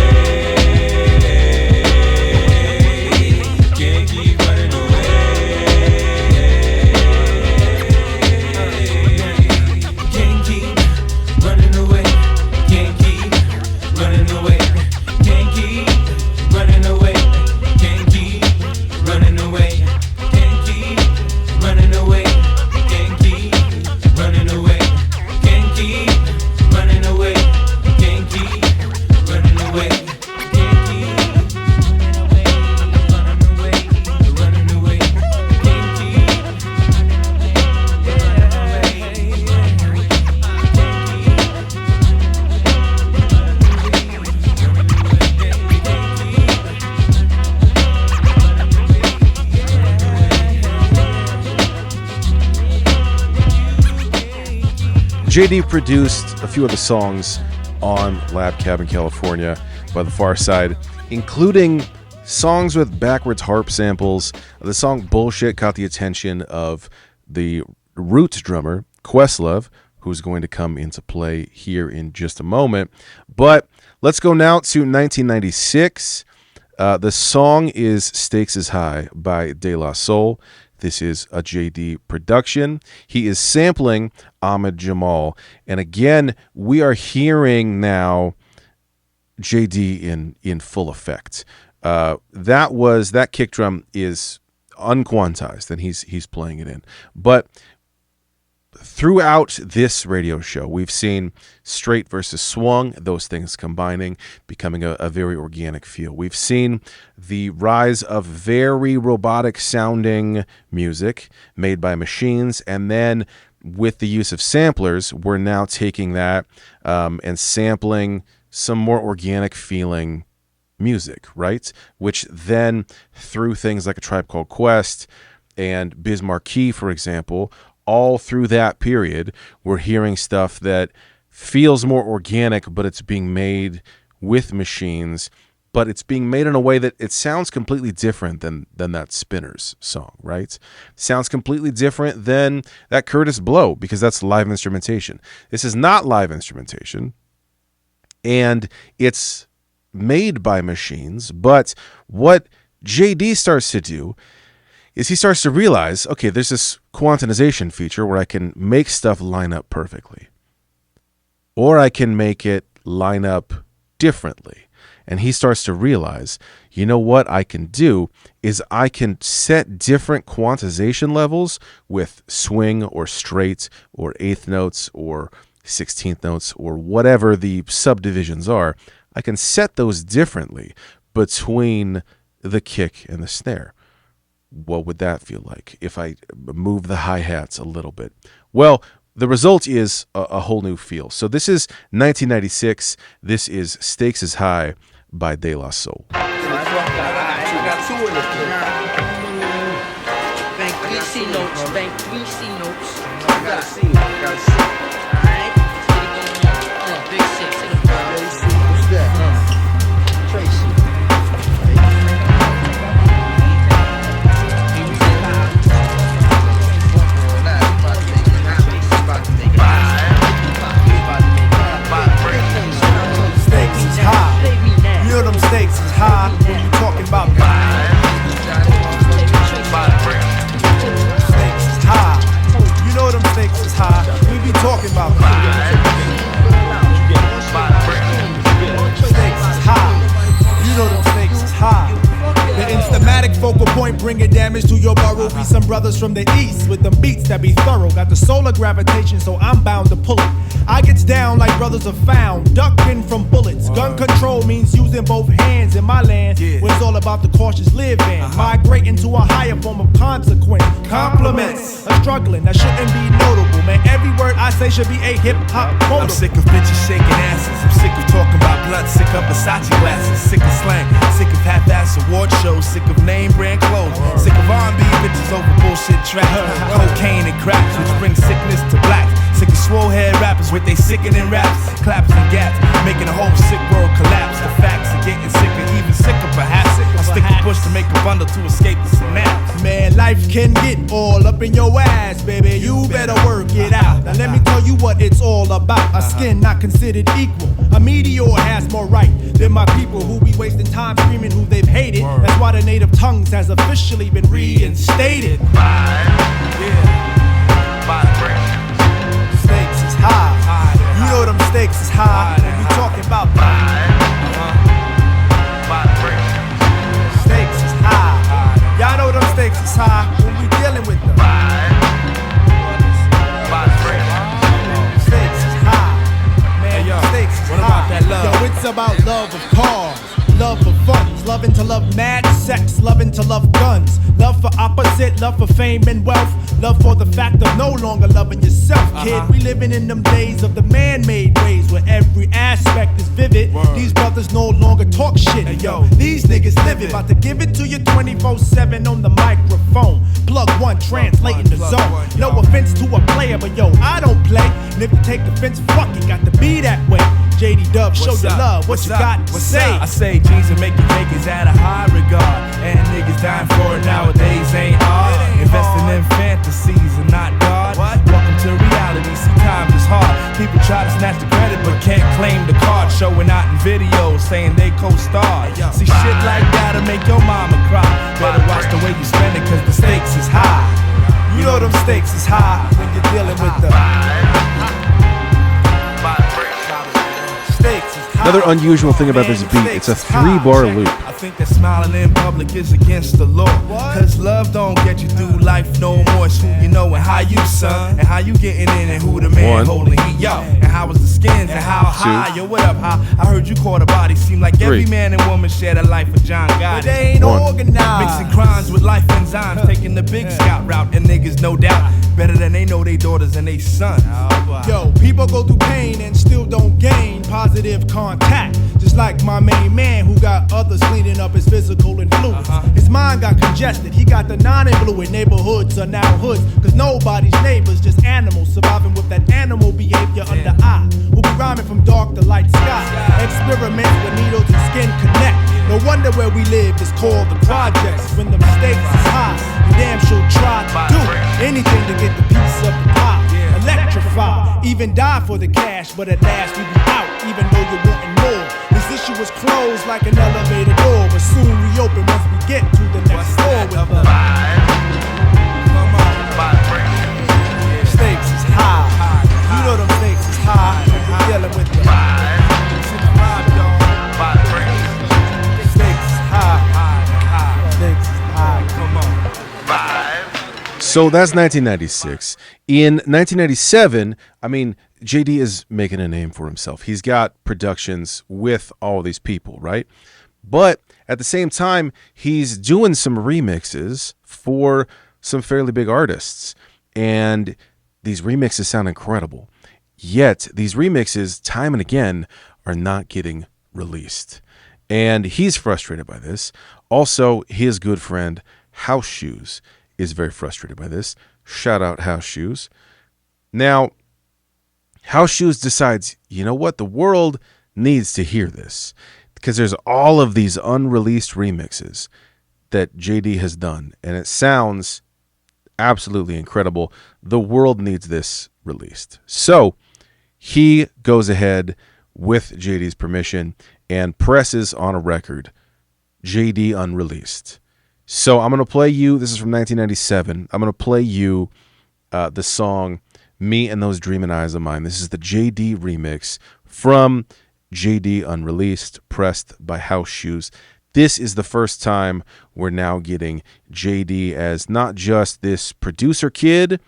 Can't keep running away. Can't keep running away. Can't keep running away. Can't keep running away. Can't keep running away. Can't keep running away. Can't keep running away. Can't keep running away. Can't keep running away. Can't keep running away. Can't keep JD produced a few of the songs on Lab Cabin, California by the Far Side, including songs with backwards harp samples. The song Bullshit caught the attention of the Roots drummer, Questlove, who's going to come into play here in just a moment. But let's go now to 1996. The song is Stakes is High by De La Soul. This is a JD production. He is sampling Ahmed Jamal. And again, we are hearing now JD in full effect. That kick drum is unquantized, and he's playing it in. But throughout this radio show, we've seen straight versus swung, those things combining, becoming a very organic feel. We've seen the rise of very robotic sounding music made by machines, and then with the use of samplers, we're now taking that and sampling some more organic feeling music, right? Which then, through things like A Tribe Called Quest and Biz Markie, for example, all through that period, we're hearing stuff that feels more organic, but it's being made with machines, but it's being made in a way that it sounds completely different than that Spinners song, right? Sounds completely different than that Curtis Blow, because that's live instrumentation. This is not live instrumentation, and it's made by machines, but what JD starts to do is he starts to realize, okay, there's this quantization feature where I can make stuff line up perfectly. Or I can make it line up differently. And he starts to realize, you know what I can do is I can set different quantization levels with swing or straight or eighth notes or 16th notes or whatever the subdivisions are. I can set those differently between the kick and the snare. What would that feel like if I move the hi-hats a little bit? Well, the result is a whole new feel. So this is 1996. This is Stakes is High by De La Soul. Bank 3C notes, bank 3C notes. Gotta see it, gotta see it. Alright, big six in the front. What's that? Tracy. You know them stakes is high when you talking about stakes is high. You know them stakes is high point bringing damage to your borough. Be some brothers from the east with them beats that be thorough. Got the solar gravitation, so I'm bound to pull it. I gets down like brothers are found, ducking from bullets. Gun control means using both hands in my land, where it's all about the cautious living. Migrating to a higher form of consequence. Compliments of struggling that shouldn't be notable, man. Every word I say should be a hip-hop quote. I'm sick of bitches shaking asses. I'm sick of talking about blood. Sick of Versace glasses. Sick of slang. Sick of half-ass award shows. Sick of name brand clothes. Sick of R&B bitches over bullshit tracks. Cocaine and cracks, which brings sickness to blacks. Sick of swole head rappers with they sickening raps, claps and gaps, making the whole sick world collapse. The facts are getting sicker, even sicker perhaps. I stick a push to make a bundle to escape the synapse. Man, life can get all up in your ass, baby. You better work it out. Now let me tell you what it's all about. A skin not considered equal. A meteor has more right than my people who be wasting time screaming who they've hated. That's why the native tongues has officially been reinstated. Stakes is high. You know them stakes is high. When we talking about stakes is high. Y'all know them stakes is high when we dealing with them. Stakes is high. Man, yo, stakes is what high. about that love? Yo, it's about love of cars, love for funds, loving to love mad sex, loving to love guns, love for opposite, love for fame and wealth, love for the fact of no longer loving yourself, kid. We living in them days of the man-made ways where every aspect is vivid. These brothers no longer talk shit. Hey, yo, these niggas live it. About to give it to you 24/7 on the microphone. Plug one, translating the zone. No offense to a player, but yo, I don't play. And if you take offense, fuck it, got to be that way. JD Dub, show your love. What you got to say? I say jeans and making cake is at a high regard, and niggas dying for it nowadays ain't hard. Investing in fantasies and not God. Welcome to reality. See, times is hard. People try to snatch the credit but can't claim the card. Showing out in videos saying they co-star. See, shit like that'll make your mama cry. Better watch the way you spend it, cause the stakes is high. You know them stakes is high when you're dealing with the stakes is high. Another unusual thing about this beat, it's a 3-bar loop. I think that smiling in public is against the law. Cause love don't get you through life no more. It's who you know and how you, son, and how you getting in and who the man holding heat, yo. And how was the skins and how high, yo, what up, how? I heard you caught a body. Seem like every man and woman share the life of John Gotti. But they ain't organized. Mixing crimes with life enzymes, taking the big scout route. And niggas, no doubt, better than they know they daughters and they sons. Yo, people go through pain and still don't gain positive contact. Just like my main man who got others cleaning up his physical influence. His mind got congested, he got the non-influent. Neighborhoods are now hoods, cause nobody's neighbors, just animals surviving with that animal behavior under eye. We'll be rhyming from dark to light sky. Experiments where needles and skin connect. No wonder where we live is called the projects. When the stakes is high, you damn sure try to do anything to get the piece of the pie. Electrify, even die for the cash, but at last we be out, even though you're wanting more. This issue was closed like an elevator door, but soon reopen once we get to the next floor with the stakes is high. You know them stakes is high. We're dealing with the stakes is high. Stakes is high. Come on. So that's 1996. In 1997, I mean, JD is making a name for himself. He's got productions with all these people, right? But at the same time, he's doing some remixes for some fairly big artists. And these remixes sound incredible. Yet, these remixes, time and again, are not getting released. And he's frustrated by this. Also, his good friend, House Shoes, is very frustrated by this. Shout out House Shoes. Now, House Shoes decides, you know what? The world needs to hear this. Because there's all of these unreleased remixes that JD has done. And it sounds absolutely incredible. The world needs this released. So, he goes ahead with JD's permission and presses on a record, JD Unreleased. So I'm going to play you, this is from 1997, I'm going to play you the song Me and Those Dreamin' Eyes of Mine. This is the JD remix from JD Unreleased, pressed by House Shoes. this is the first time we're now getting JD as not just this producer kid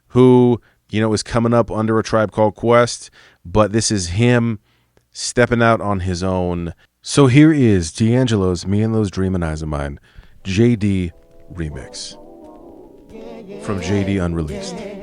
who, is coming up under A Tribe Called Quest, but this is him stepping out on his own. So here is D'Angelo's Me and Those Dreamin' Eyes of Mine, JD remix from JD Unreleased.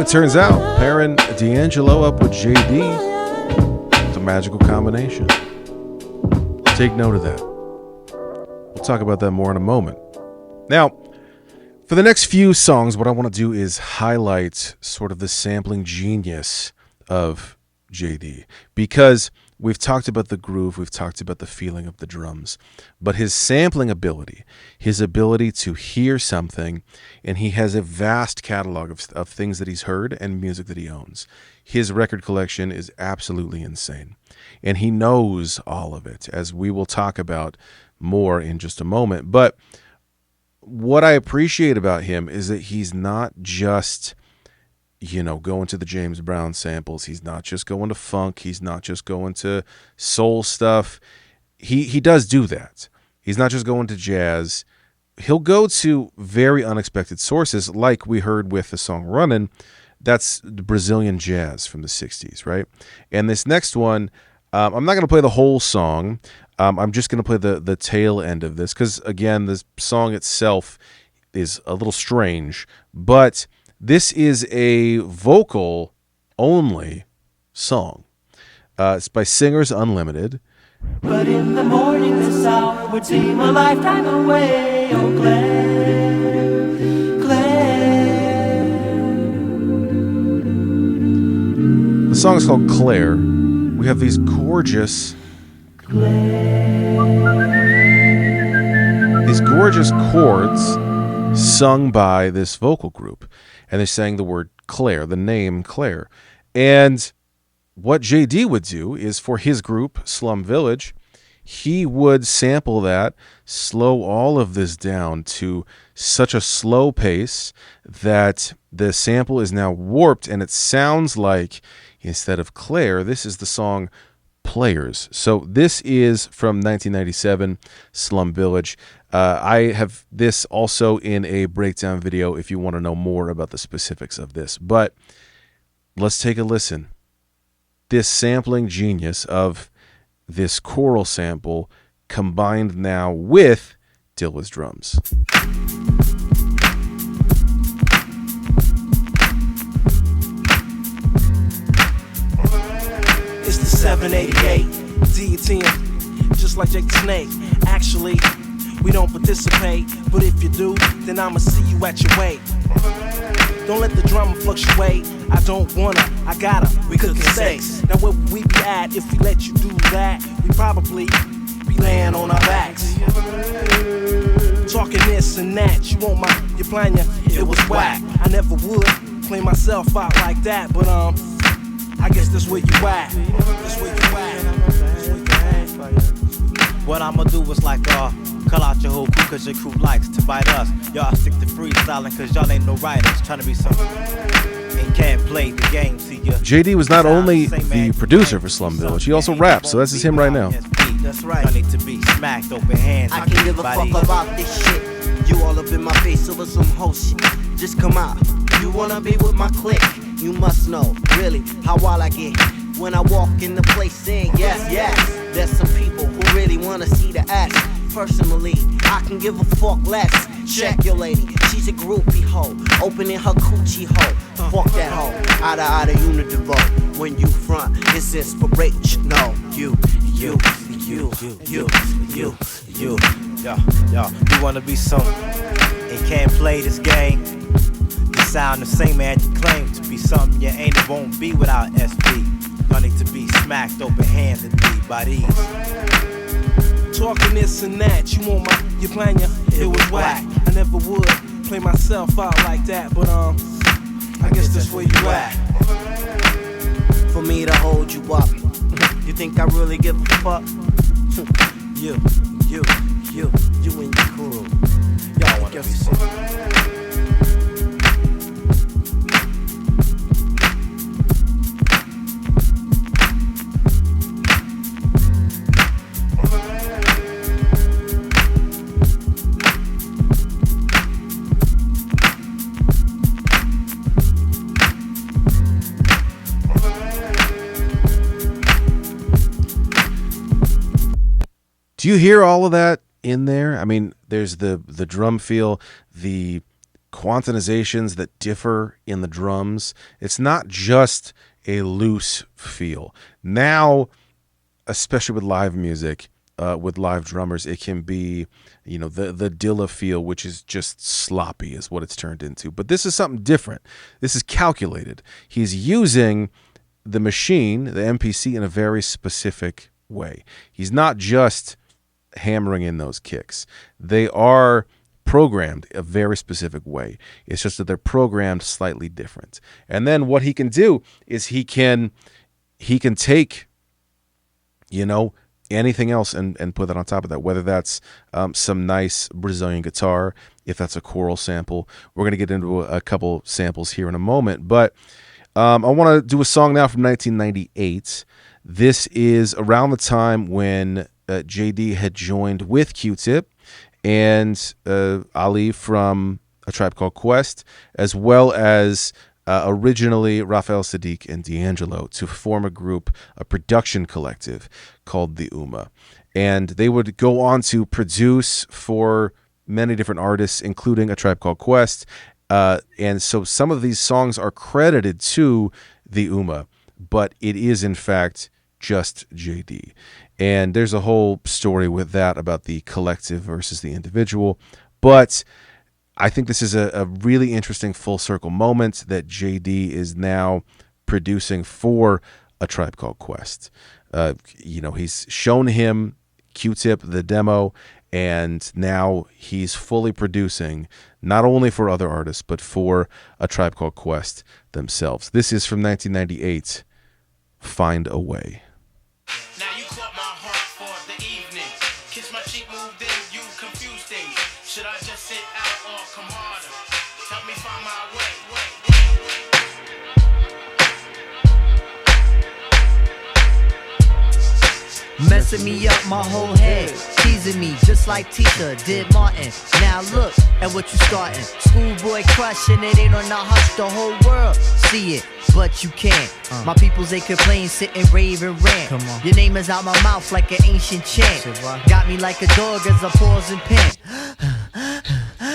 It turns out pairing D'Angelo up with JD is a magical combination. Take note of that. We'll talk about that more in a moment. Now, for the next few songs, what I want to do is highlight sort of the sampling genius of JD, because we've talked about the groove, we've talked about the feeling of the drums, but his sampling ability, his ability to hear something, and he has a vast catalog of things that he's heard and music that he owns. His record collection is absolutely insane, and he knows all of it, as we will talk about more in just a moment. But what I appreciate about him is that he's not just, going to the James Brown samples. He's not just going to funk. He's not just going to soul stuff. He does do that. He's not just going to jazz. He'll go to very unexpected sources, like we heard with the song Runnin'. That's Brazilian jazz from the 60s, right? And this next one, I'm not going to play the whole song. I'm just going to play the tail end of this because, again, the song itself is a little strange. But this is a vocal-only song. It's by Singers Unlimited. But in the morning this hour would seem a lifetime away. Oh, Claire, Claire. The song is called Claire. We have these gorgeous chords sung by this vocal group. And they sang the word Claire, the name Claire. And what JD would do is, for his group, Slum Village, he would sample that, slow all of this down to such a slow pace that the sample is now warped, and it sounds like, instead of Claire, this is the song Players. So this is from 1997, Slum Village. I have this also in a breakdown video if you want to know more about the specifics of this. But let's take a listen. This sampling genius of this choral sample combined now with Dilla's drums. It's the 788 D10, just like Jake the Snake. Actually, we don't participate, but if you do, then I'ma see you at your weight. Don't let the drama fluctuate. I don't wanna, I gotta. We cooking sex. Now where would we be at if we let you do that? We probably be laying on our backs. Talking this and that. You want you plan it was whack. I never would play myself out like that, but I guess that's where you at. That's where you at. What I'ma do is like call out your whole crew cause your crew likes to bite us. Y'all stick to freestyling cause y'all ain't no writers. Trying to be something and can't play the game. See ya. JD was not only the producer for Slum Village, he also raps, so this is him right now. That's right. Y'all need to be smacked open hands. I can give a fuck about this shit. You all up in my face over some whole shit. Just come out. You wanna be with my clique? You must know, really, how wild I get when I walk in the place saying yes, yes. There's some people who really wanna see the ass. Personally, I can give a fuck less. Check your lady, she's a groupie hoe, opening her coochie hole. Fuck that hoe, outta unidivo. When you front, it's inspirational. You. Yo, you wanna be some and can't play this game. You sound the same as you claim to be something you ain't and won't be without SV. Y'all need to be smacked open-handed by these. Talking this and that, you want you plan it was whack. I never would play myself out like that, but I guess that's where you at. For me to hold you up, you think I really give a fuck? You and your crew. Y'all wanna be so. Do you hear all of that in there? I mean, there's the drum feel, the quantizations that differ in the drums. It's not just a loose feel. Now, especially with live music, with live drummers, it can be, the Dilla feel, which is just sloppy, is what it's turned into. But this is something different. This is calculated. He's using the machine, the MPC, in a very specific way. He's not just hammering in those kicks. They are programmed a very specific way. It's just that they're programmed slightly different. And then what he can do is he can take, anything else and put that on top of that, whether that's some nice Brazilian guitar, if that's a choral sample. We're going to get into a couple samples here in a moment, but I want to do a song now from 1998. This is around the time when JD had joined with Q-Tip and Ali from A Tribe Called Quest, as well as originally Raphael Sadiq and D'Angelo, to form a production collective called the Ummah. And they would go on to produce for many different artists, including A Tribe Called Quest. And so some of these songs are credited to the Ummah, but it is in fact just JD. And there's a whole story with that about the collective versus the individual. But I think this is a really interesting full circle moment that JD is now producing for A Tribe Called Quest. He's shown him Q-Tip, the demo, and now he's fully producing not only for other artists, but for A Tribe Called Quest themselves. This is from 1998, Find a Way. Now you caught my heart for the evening. Kiss my cheek, move, then you confuse things. Should I just sit out or come harder? Help me find my way. Messing me up my whole head, teasing me just like Tita did Martin. Now look at what you starting. Schoolboy crushing it ain't on the hush, the whole world see it, but you can't. My peoples they complain, sit and rave and rant. Your name is out my mouth like an ancient chant. Got me like a dog as I pause and pant.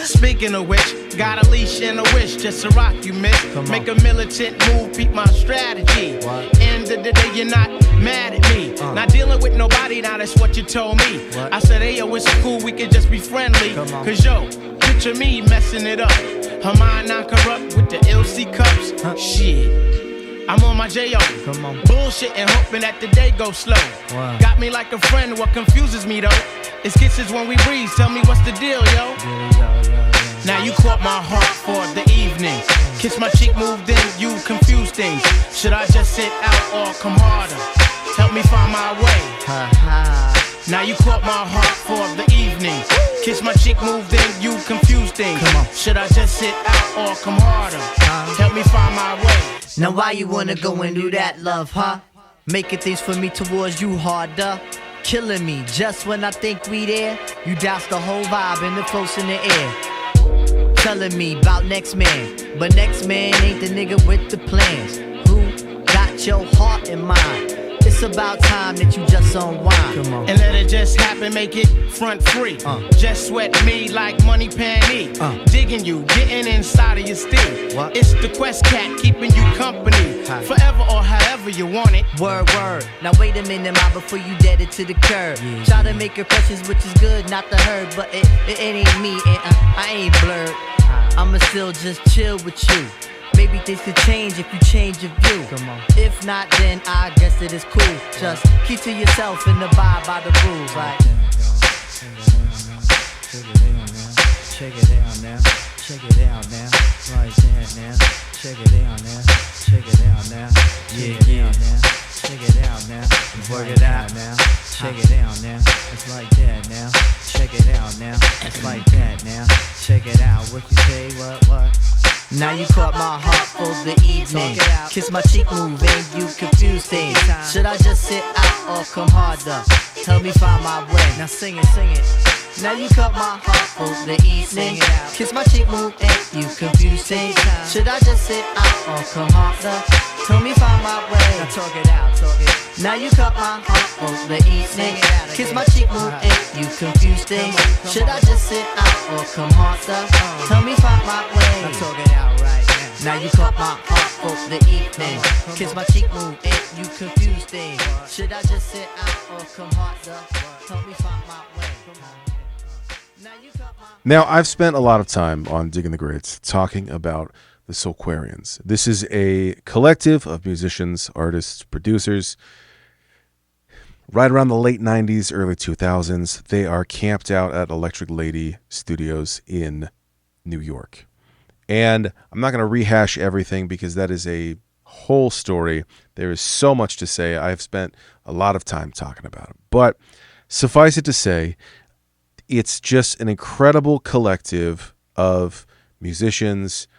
Speaking of which, got a leash and a wish just to rock you, miss. Make a militant move, beat my strategy. End of the day, you're not mad at me. Not dealing with nobody, now that's what you told me. I said, hey, yo, it's cool, we can just be friendly. Cause yo, picture me messing it up. Her mind not corrupt with the LC cups. Shit, I'm on my J.O. Bullshit and hoping that the day goes slow. Got me like a friend, what confuses me though is kisses when we breathe. Tell me what's the deal, yo. Now you caught my heart for the evening. Kiss my cheek, move, then you confuse things. Should I just sit out or come harder? Help me find my way. Now you caught my heart for the evening. Kiss my cheek, move, then you confuse things. Should I just sit out or come harder? Help me find my way. Now why you wanna go and do that, love, huh? Making things for me towards you harder. Killing me just when I think we there. You douse the whole vibe and the close in the air. Telling me about next man, but next man ain't the nigga with the plans. Who got your heart in mind? It's about time that you just unwind. And let it just happen, make it front free. Just sweat me like money panty. Digging you, getting inside of your steel. It's the Quest Cat keeping you company. Forever or however you want it. Word. Now wait a minute, ma, before you dead it to the curb. Try to make impressions, which is good, not the herd. But it ain't me, and I ain't blurred. I'ma still just chill with you. Maybe things could change if you change your view. If not, then I guess it is cool. Just keep to yourself and abide by the rules. Like, check it out now. Check it out now. Right there now. Check it out now. Check it out now. Yeah. Check it out now. Work it out now. Check it out now. It's like that now. Check it out now. It's like that now. Check it out. What you say? What? Now you caught my heart for the evening. Kiss my cheek, move, and you confuse things. Should I just sit out or come harder? Help me find my way. Now sing it. Now you caught my heart for the evening. Kiss my cheek, move, and you confuse things. Should I just sit out or come harder? Help me find my way. Now talk it out. Now you caught my heart for the evening. Kiss my cheek, move, and you confuse things. Should I just sit out or come harder? Tell me find my way. Now talk it out right now. Now you caught my heart for the evening. Kiss my cheek move and you confused thing. Should I just sit out or come harder? Help me find my way. Now, I've spent a lot of time on Digging the Greats talking about the Soulquarians. This is a collective of musicians, artists, producers. Right around the late 90s, early 2000s, they are camped out at Electric Lady Studios in New York. And I'm not going to rehash everything because that is a whole story. There is so much to say. I've spent a lot of time talking about it. But suffice it to say, it's just an incredible collective of musicians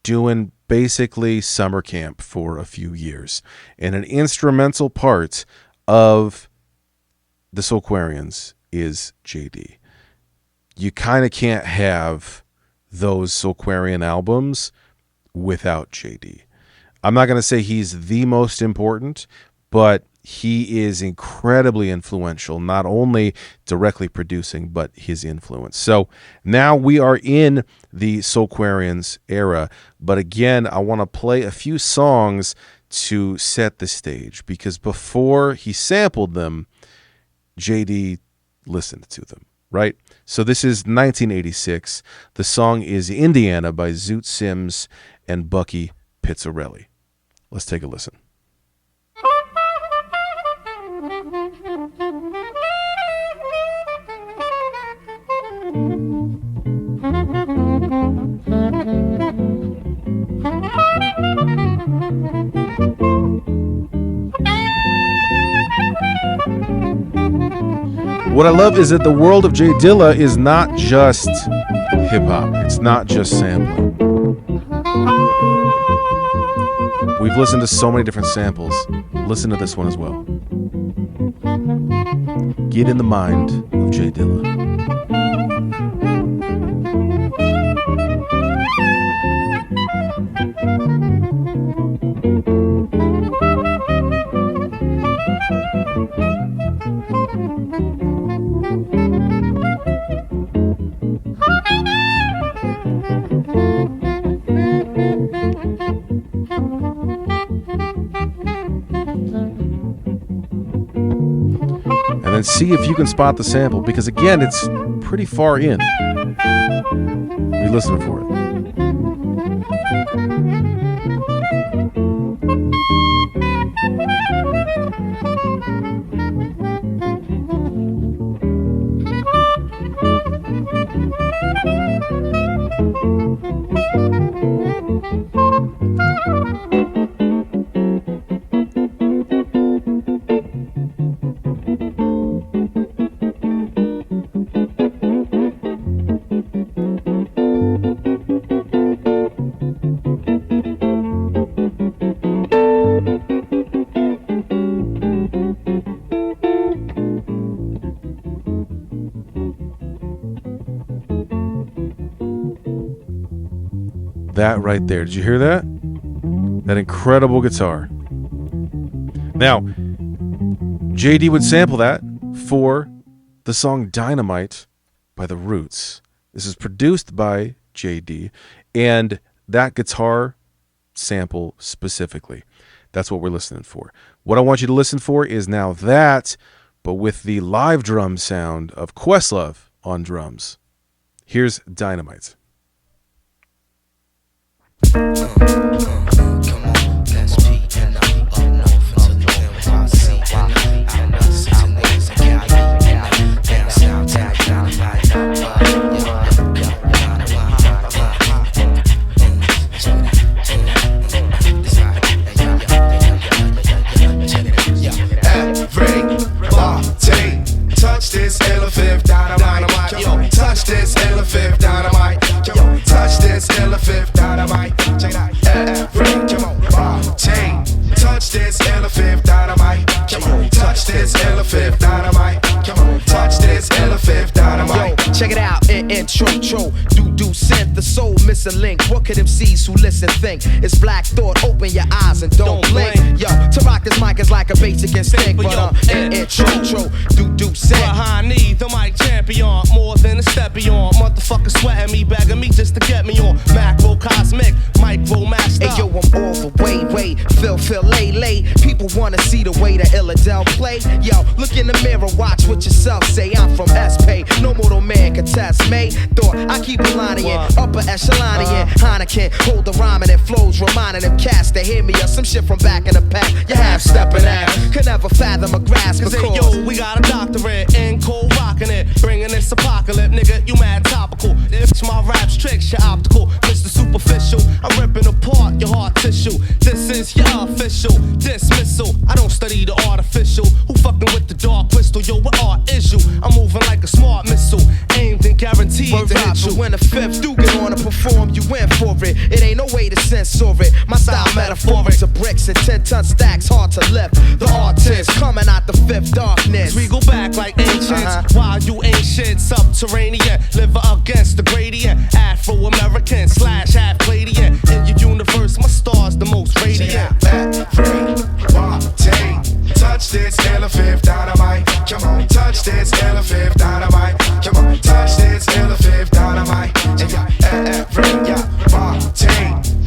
doing basically summer camp for a few years. And an instrumental part of the Soulquarians is JD. You kind of can't have those Soulquarian albums without JD. I'm not going to say he's the most important, but he is incredibly influential, not only directly producing, but his influence. So now we are in the Soulquarians era. But again, I want to play a few songs to set the stage, because before he sampled them, JD listened to them, right? So this is 1986. The song is Indiana by Zoot Sims and Bucky Pizzarelli. Let's take a listen. What I love is that the world of J Dilla is not just hip-hop. It's not just sampling. We've listened to so many different samples. Listen to this one as well. Get in the mind of J Dilla. And then see if you can spot the sample, because again, it's pretty far in. Be listening for it. That right there. Did you hear that? That incredible guitar. Now, JD would sample that for the song Dynamite by The Roots. This is produced by JD, and that guitar sample specifically. That's what we're listening for. What I want you to listen for is now that, but with the live drum sound of Questlove on drums. Here's Dynamite. Touch this elephant dynamite. Yo, touch this elephant dynamite. Yo, touch this elephant dynamite. Check it out. Come on, touch this elephant dynamite. Come on, touch this elephant dynamite. Come on, touch this elephant dynamite. Yo, check it out. Intro, do sent the soul missing link. What could MCs who listen think? It's Black Thought. Open your eyes and don't blink. Yo, to rock this mic is like like a basic instinct, but true, do say. Behind me, the mic champion, more than a step beyond. Motherfucker sweating me, begging me just to get me on. Macro cosmic, micro master. Hey yo, I'm all the way, feel, lay. People wanna see the way that Illadel play. Yo, look in the mirror, watch what yourself say. I'm from S-Pay, no mortal man can test me. Thought I keep a line in, upper echelon in. Heineken, hold the rhyming and flows, reminding them cats to hear me or some shit from back in the pack. You half stepping ass, could never fathom a grasp. Cause hey, yo, we got a doctorate in cold rocking it, bringing this apocalypse, nigga. You mad topical. If my raps tricks, you're optical, Mr. Superficial. I'm ripping apart your heart tissue. This is your official dismissal. I don't study the artificial. Who fucking with the dark crystal? Yo, what art is you? I'm moving like a smart missile, aimed and guaranteed to hit you. When the fifth do get on to perform, you win for it. It ain't no way to censor it. My style metaphoric to bricks and 10-ton stacks, hard to lift. The artist coming out the fifth darkness. We go back like ancients, while you ain't shit. Subterranean, live against the gradient. Afro-American / half Palladian. In your universe, my star's the most radiant. Touch this elephant dynamite. Come on, touch this elephant dynamite. Come on, touch this elephant dynamite.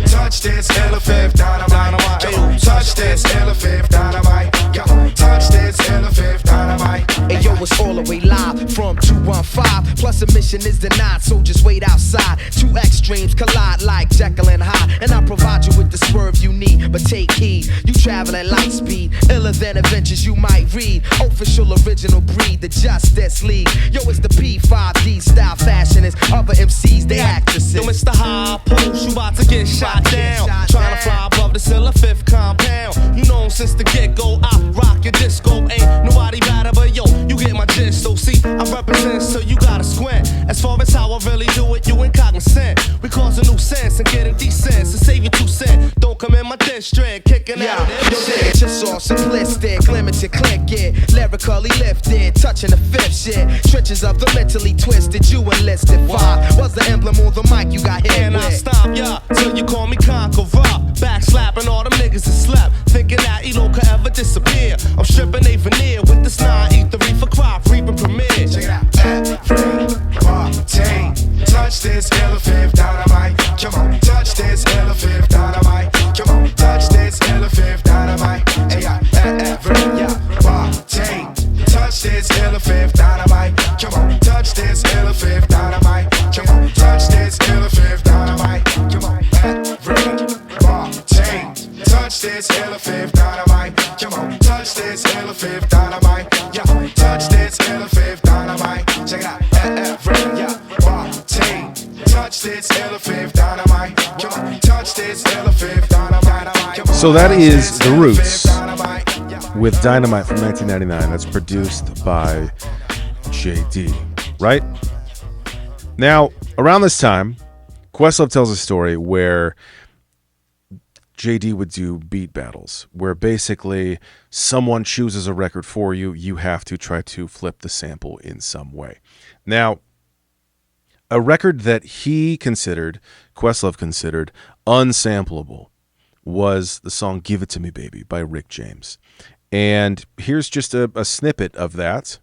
Touch this elephant dynamite. Come on, touch this elephant dynamite. Come on, touch this elephant dynamite. Hey yo, it's all the way live from 215. Plus admission is denied, so just wait outside. Two extremes collide like Jekyll and Hyde, and I provide you with the swerve you need. But take heed, you travel at light speed, iller than adventures you might read. Official original breed, the Justice League. Yo, it's the P5D style fashionist. Other MCs, they actresses. Yo, Mr. High Post, you about to get shot down. Trying to fly above the Silla fifth compound. You know since the get-go, I rock your disco. Ain't nobody better but yo, you get my gist. So see, I represent, so you gotta squint. As far as how I really do it, you ain't cognizant. We cause a new sense and getting decent. So save you 2 cents. Don't come in my district, kicking out of them shit. Just all simplistic, limited click it. Lyrically lifted, touching the fifth shit. Trenches of the mentally twisted, you enlisted. 5 was the emblem on the mic you got hit and with. I stop ya till you call me conqueror. Back slapping all them niggas that slept, thinking that Elo could ever disappear. I'm stripping a veneer with this 9-E3 for crop reaping premiere. Check it out. Touch this elephant dynamite. Come on, touch this elephant dynamite. Come on, touch this elephant dynamite. Touch this elephant dynamite. Come on, touch this elephant dynamite. Come on, touch this elephant dynamite. Come on, touch this elephant dynamite. Come on, touch this elephant dynamite. Yeah, touch this elephant dynamite. Check it out. Touch this elephant dynamite. Come on, touch this elephant dynamite. So that is The Roots with Dynamite from 1999. That's produced by JD, right? Now, around this time, Questlove tells a story where JD would do beat battles, where basically someone chooses a record for you, you have to try to flip the sample in some way. Now, a record that Questlove considered unsamplable was the song Give It To Me Baby by Rick James. And here's just a snippet of that.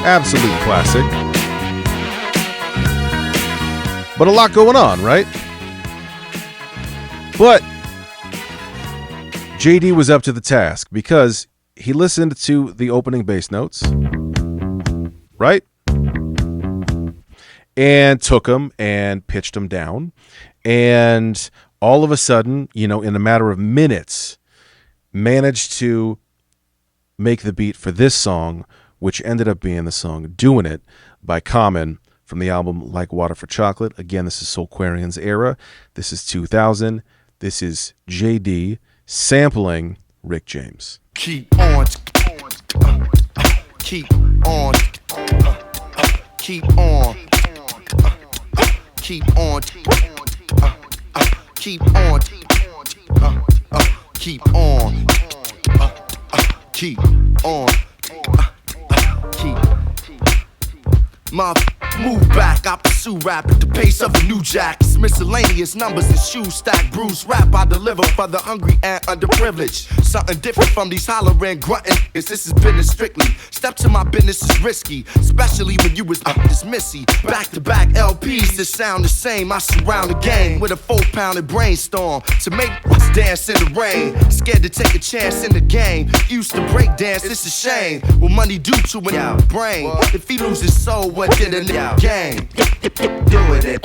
Absolute classic. But a lot going on, right? But JD was up to the task because he listened to the opening bass notes, right? And took them and pitched them down. And all of a sudden, in a matter of minutes, managed to make the beat for this song, which ended up being the song Doing It by Common from the album Like Water for Chocolate. Again, this is Soulquarian's era. This is 2000. This is JD sampling Rick James. Keep on, keep on, keep on, keep on, keep on, keep on, keep on, keep. My move back, I pursue rap at the pace of a new jack. It's miscellaneous numbers and shoes stack. Bruce rap I deliver for the hungry and underprivileged. Something different from these hollering grunting. Is this is business strictly. Step to my business is risky, especially when you was this missy. Back to back LPs that sound the same. I surround the game with a 4-pounded brainstorm to make us dance in the rain. Scared to take a chance in the game. Used to break dance, it's a shame. What money do to a brain? If he loses his soul, what did a nigga gain? Do it,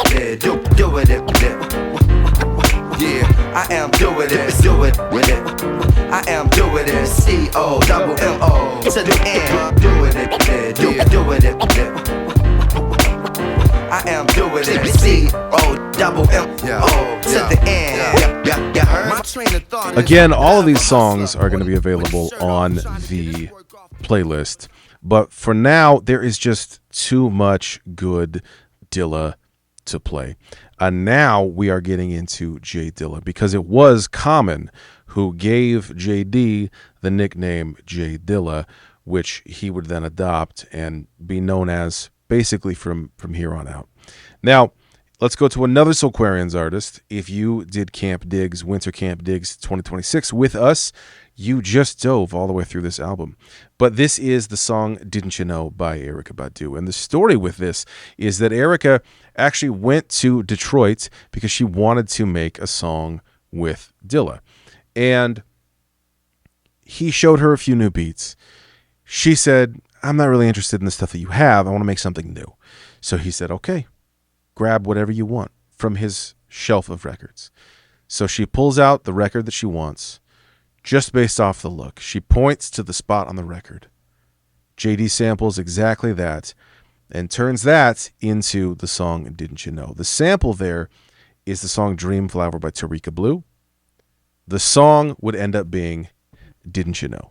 do it, yeah, I am doing it, do it with it. I am doing it, C-O-double-M-O to the end. Do it, do it. I am doing it, C-O-double-M-O to the end. You heard? My train of thought. Again, all of these songs are going to be available on the playlist. But for now, there is just too much good Dilla to play. And now we are getting into J Dilla, because it was Common who gave JD the nickname J Dilla, which he would then adopt and be known as basically from here on out. Now, let's go to another Soulquarians artist. If you did Camp Digs, Winter Camp Digs 2026 with us, you just dove all the way through this album. But this is the song Didn't You Know by Erykah Badu. And the story with this is that Erykah actually went to Detroit because she wanted to make a song with Dilla. And he showed her a few new beats. She said, I'm not really interested in the stuff that you have. I want to make something new. So he said, okay, grab whatever you want from his shelf of records. So she pulls out the record that she wants. Just based off the look, she points to the spot on the record. JD samples exactly that and turns that into the song Didn't You Know. The sample there is the song Dream Flower by Tarika Blue. The song would end up being Didn't You Know.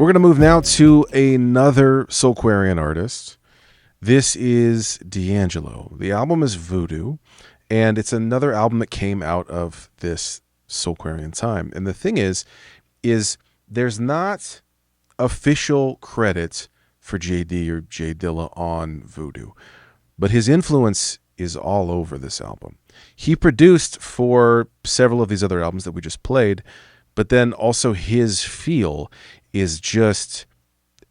we're going to move now to another Soulquarian artist. This is D'Angelo. The album is Voodoo, and it's another album that came out of this Soulquarian time. And the thing is there's not official credit for JD or J Dilla on Voodoo, but his influence is all over this album. He produced for several of these other albums that we just played, but then also his feel is just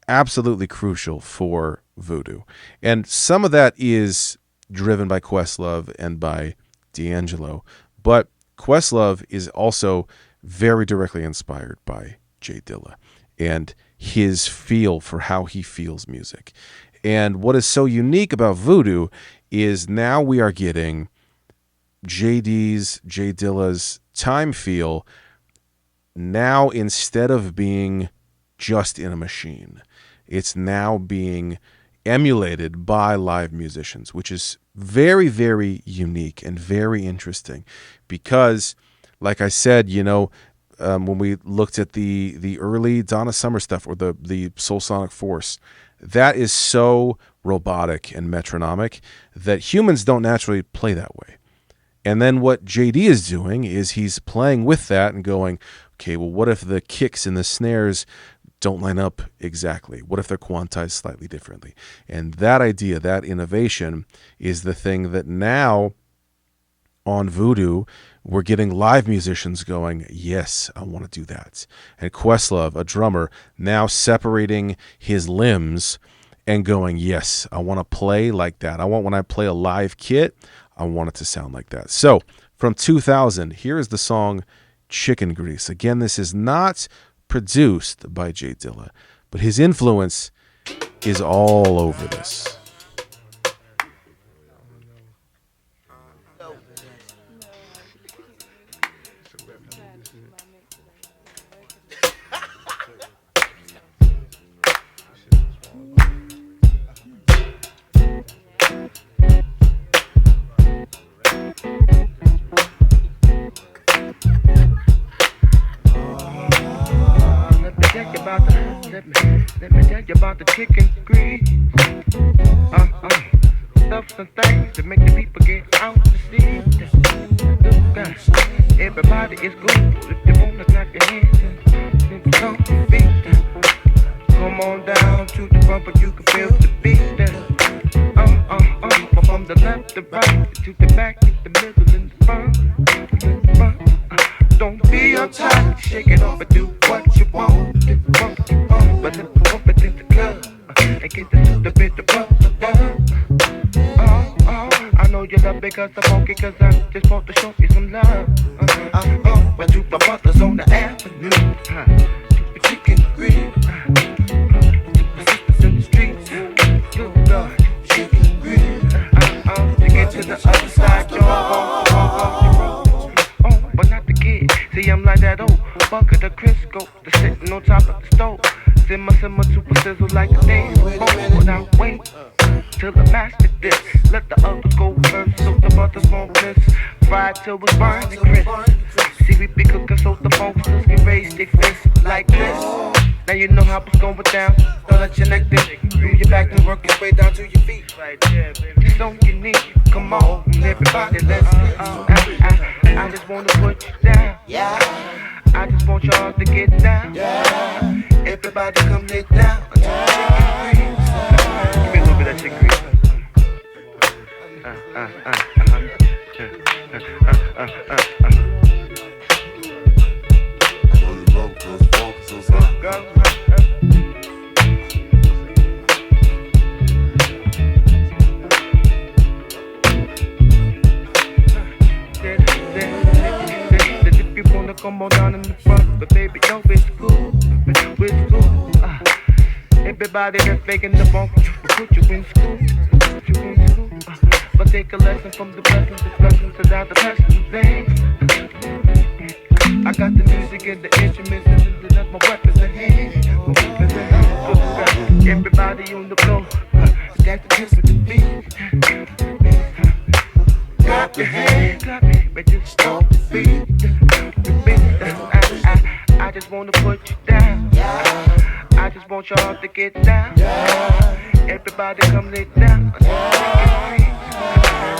absolutely crucial for Voodoo. And some of that is driven by Questlove and by D'Angelo, but Questlove is also very directly inspired by J Dilla and his feel for how he feels music. And what is so unique about Voodoo is now we are getting J Dilla's time feel now, instead of being just in a machine, it's now being emulated by live musicians, which is very, very unique and very interesting because, like I said, when we looked at the early Donna Summer stuff or the Soul Sonic Force, that is so robotic and metronomic that humans don't naturally play that way. And then what JD is doing is he's playing with that and going, okay, well, what if the kicks and the snares don't line up exactly? What if they're quantized slightly differently? And that idea, that innovation, is the thing that now on Voodoo, we're getting live musicians going, yes, I want to do that. And Questlove, a drummer, now separating his limbs and going, yes, I want to play like that. I want, when I play a live kit, I want it to sound like that. So from 2000, here is the song Chicken Grease. Again, this is not produced by J Dilla, but his influence is all over this. Let me tell you about the chicken grease. Stuff and things to make the people get out to see. Everybody is good if you wanna clap your hands and stomp your feet. Come on down to the bumper, you can feel the beat. From the left to right, to the back, to the middle, and the front. Don't be uptight, shake it off and do what you want. But let the pump it in the club and get the bit of bump. I know you love it cause I'm funky, cause I just want to show you some love. But to my brothers on the avenue, to the chicken grill, to the sisters in the streets, good Lord, chicken grill. To get to the other side, but not the kid. See, I'm like that old bucket of Crisco that's sitting on top of the stove. Simmer to a sizzle like a damn phone. Now wait till the master this. Let the others go first so the butters won't miss. Fried till it's burning crisp. See, we be cooking so the funksters can raise their fists like this. Now you know how it's going down. Don't let your neck dip. Through your back and work your way down to your feet. Right there, baby. It's so unique. Come on, everybody, let's I just wanna put you down. Yeah. I just want y'all to get down. Yeah. Everybody come lay down. Yeah. Give me a little bit of chicken grease. Come on down in the front, but baby, yo, it's cool, it's cool. Everybody that's faking the funk, put you in school, but take a lesson from the blessings without the passion thing. I got the music and the instruments, and that's my weapons at hand. Everybody on the floor, that's the kiss of the beat. Clap your hands, but just stomp the beat. I just wanna put you down. I just want y'all to get down. Everybody come lay down.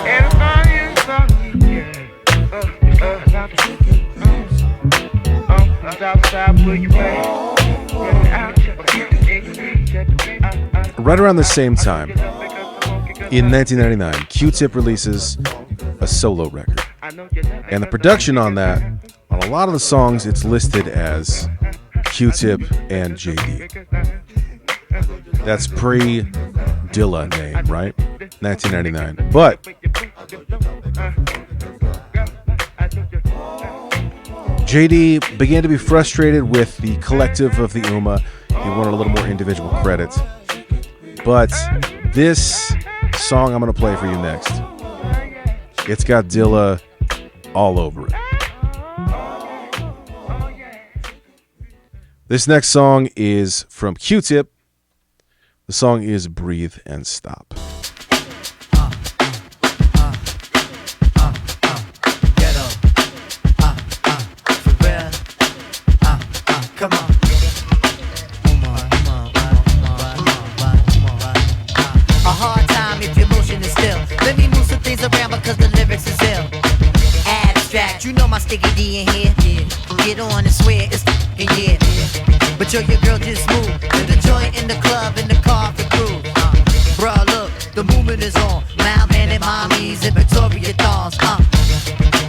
Everybody is on me. Southside, where you Right around the same time, in 1999, Q-Tip releases a solo record. And the production on that, on a lot of the songs, it's listed as Q-Tip and JD. That's pre-Dilla name, right? 1999. But JD began to be frustrated with the collective of the Ummah. He wanted a little more individual credit. But this song I'm going to play for you next, it's got Dilla all over it. This next song is from Q-Tip. The song is Breathe and Stop. Come on. A hard time if your motion is still. Let me move some things around because the lyrics is ill. Abstract, you know my sticky D in here. Get on and swear it's f***ing yeah. But yo, your girl just moved to the joint in the club in the car for groove. Bruh, look, the movement is on. Loud man and mommies and Victoria dolls.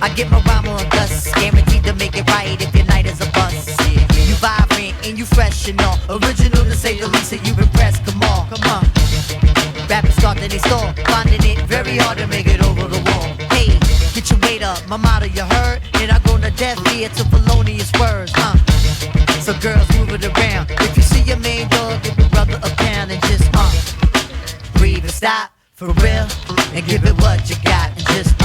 I get my rhyme on dust, guaranteed to make it right if your night is a bust. You vibrant and you fresh and all. Original to say the least, and you impressed. Come on. Rappers start in they store, finding it very hard to make it over the wall. Hey, get your weight up, my motto you heard, and I go to death ear to felonious words. So girls move it around. If you see your main dog, give your brother a pound and just breathe and stop for real, and give it what you got and just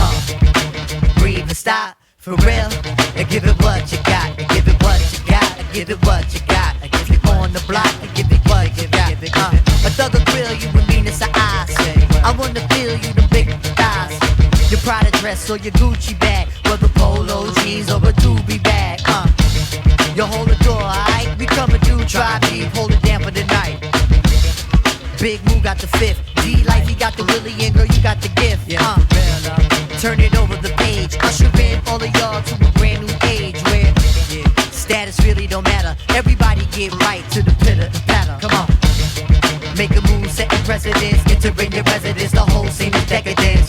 breathe and stop for real, and give it what you got, and give it what you got, and give it what you got, and give it on the block, and give it what you got. A thug will grill you with meanness of eyes. I wanna feel you the big thighs. Your Prada dress or your Gucci bag, whether polo jeans or a doobie bag. You hold the door, alright? We coming through, try deep, hold it down for the night. Big Moo got the fifth, D-Life, he got the Willie, and girl, you got the gift. Turn it over the page, usher in all of y'all to a brand new age where status really don't matter. Everybody get right to the pitter and patter. Come on. Make a move, setting precedence, entering your residence, the whole scene is decadence.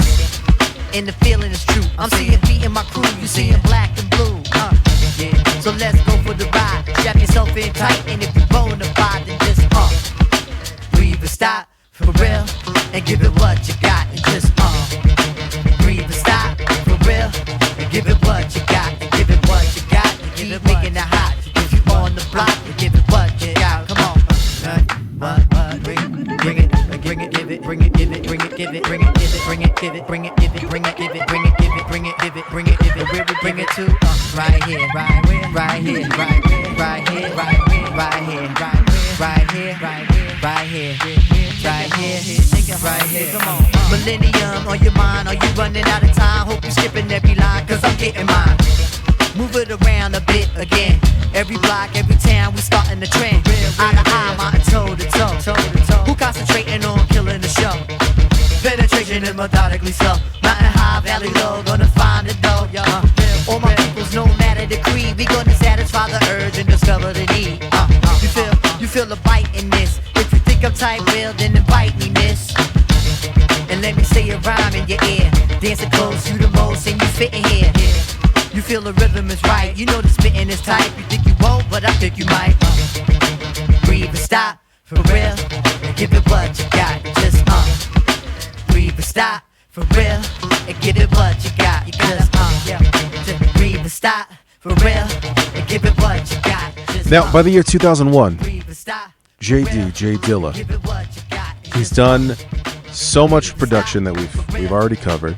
And the feeling is true. I'm seeing me and my crew, you seeing black and blue. So let's go for the ride. Strap yourself in tight, and if you're bona fide, then just breathe and stop for real, and give it what you got, and just breathe and stop for real, and give it what you got, and give it what you got, and keep making it hot. If you on the block, and give it what you got. Come on. Bring it, give it, bring it, give it, bring it, give it, bring it, give it, bring it, give it, bring it, give it, bring it, give it, bring it, give it, bring it, give it, bring it, give it, where we bring it to? Right here, right here, right here, right here, right here, right here, right here, right here, right here, right here. Come on. Millennium on your mind, are you running out of time? Hope you skipping every line, cause I'm getting mine. Move it around a bit again. Every block, every town, we starting the trend. Eye to eye, mountain toe to toe. Who concentrating on killing the show? Penetration is methodically slow. Mountain high, valley low, gonna find the dough. All my peoples, no matter the creed, we gonna satisfy the urge and discover the need. You feel the bite in this. If you think I'm tight, well, then invite me, miss. And let me say a rhyme in your ear. Dancing close, you the most, and you fitting here. You feel the rhythm is right. You know the spitting is tight. You think you won't, but I think you might. Breathe and stop for real, and give it what you got. Just breathe and stop for real, and give it what you got. You just breathe and stop for real, and give it what you got. Just, now, by the year 2001, J Dilla, he's done so much production that we've already covered.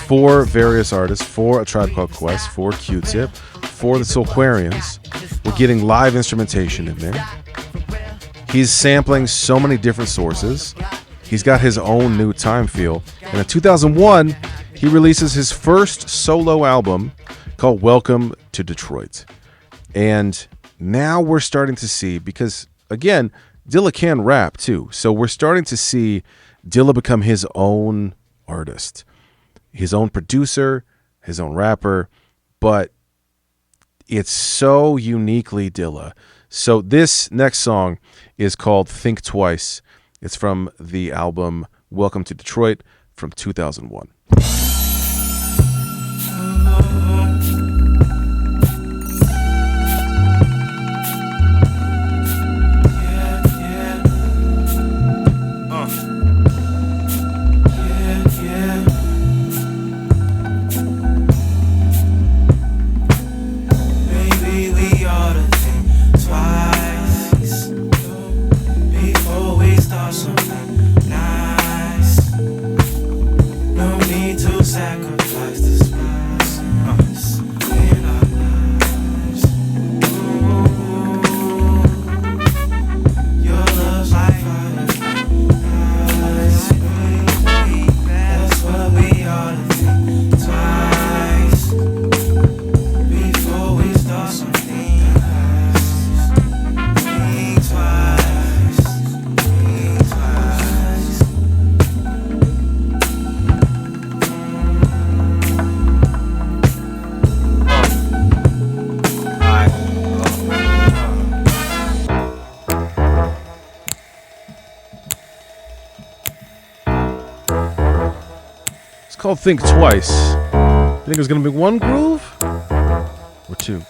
For various artists, for A Tribe Called Quest, for Q-Tip, for the Soulquarians. We're getting live instrumentation in there. He's sampling so many different sources. He's got his own new time feel. And in 2001, he releases his first solo album called Welcome to Detroit. And now we're starting to see, because again, Dilla can rap too. So we're starting to see Dilla become his own artist, his own producer, his own rapper, but it's so uniquely Dilla. So this next song is called Think Twice. It's from the album Welcome to Detroit from 2001. Sacrifice the spice in our lives. Your love's like fire. That's what we ought to think twice before we start something else. Think twice. Think twice. It's called Think Twice. You think there's going to be one groove or two?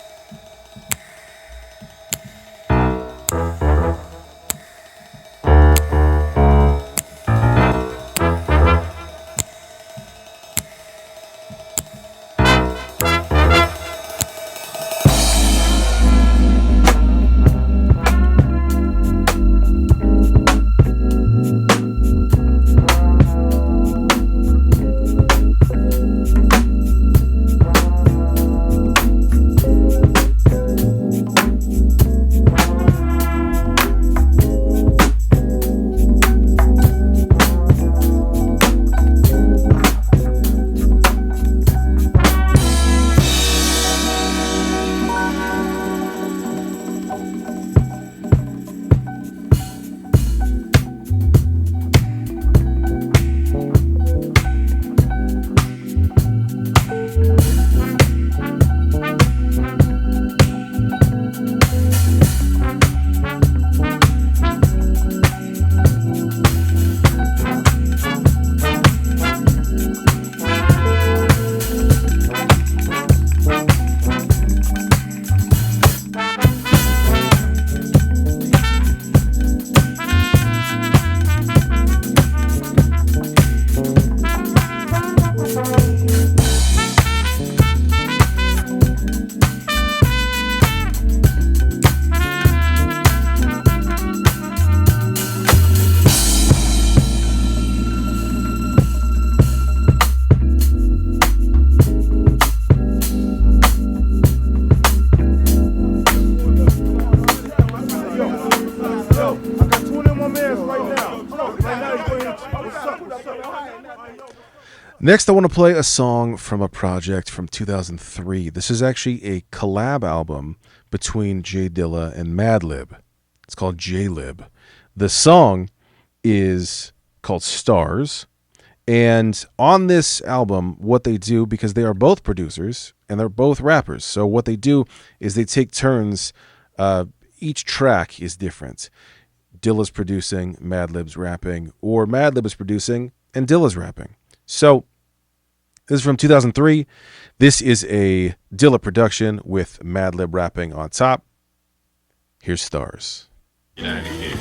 Next, I want to play a song from a project from 2003. This is actually a collab album between J Dilla and Madlib. It's called J-Lib. The song is called Stars. And on this album, what they do, because they are both producers and they're both rappers, so what they do is they take turns. Each track is different. Dilla's producing, Madlib's rapping, or Madlib is producing and Dilla's rapping. So this is from 2003. This is a Dilla production with Madlib rapping on top. Here's Stars. Get out of here.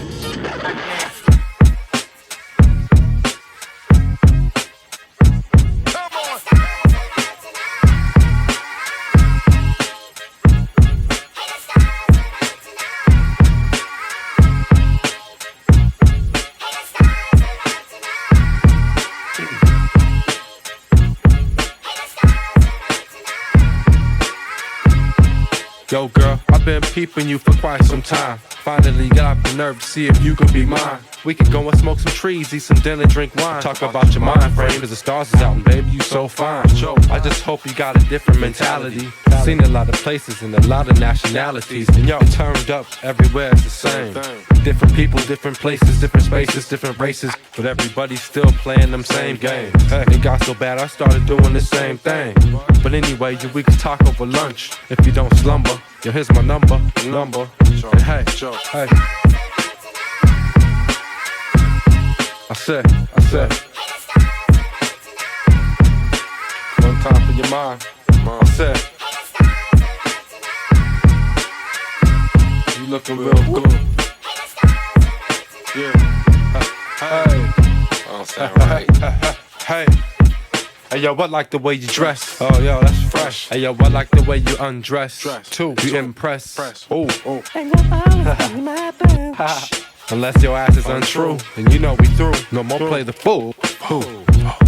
Yo, girl, I've been peeping you for quite some time. Finally got the nerve to see if you could be mine. We can go and smoke some trees, eat some dinner, drink wine. Talk about your mind frame, cause the stars is out and baby, you so fine. I just hope you got a different mentality. Seen a lot of places and a lot of nationalities. And yo, turned up everywhere, it's the same. Different people, different places, different spaces, different races. But everybody's still playing them same games. It got so bad I started doing the same thing. But anyway, we can talk over lunch if you don't slumber. Yo, here's my number. And hey, hey. I said, one time for your mind. I said, you looking real good. Yeah. Hey. I don't sound right. Hey. Hey yo, I like the way you dress. Oh yo, that's fresh. Hey yo, I like the way you undress. Too. You impress. Ooh. Unless your ass is untrue, then you know we through. No more play the fool.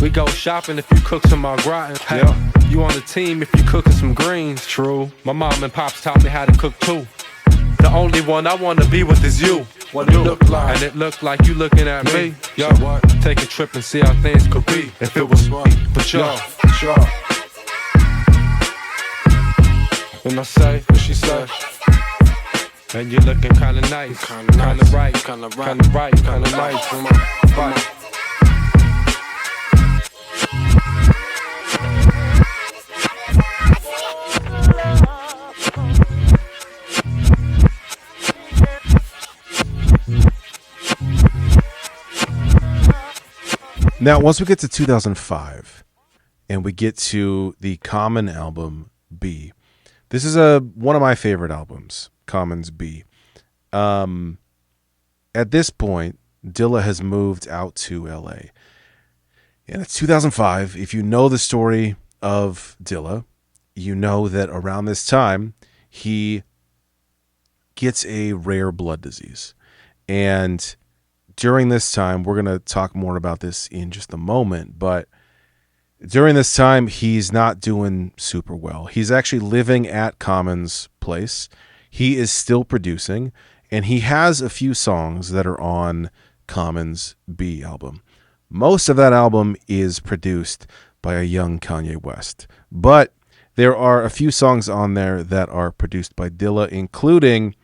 We go shopping if you cook some au gratin. Yeah. You on the team if you cooking some greens. True. My mom and pops taught me how to cook too. The only one I wanna be with is you. What it look like? And it look like you looking at me. Yo, take a trip and see how things could be if it was right. But yo, and I say, what she say? And you looking kinda nice, kinda right, kinda nice. Right. Now, once we get to 2005 and we get to the Common album B, this is one of my favorite albums, Common's B. At this point, Dilla has moved out to LA. And it's 2005. If you know the story of Dilla, you know that around this time, he gets a rare blood disease. And during this time, we're going to talk more about this in just a moment, but during this time, he's not doing super well. He's actually living at Common's place. He is still producing, and he has a few songs that are on Common's B album. Most of that album is produced by a young Kanye West, but there are a few songs on there that are produced by Dilla, including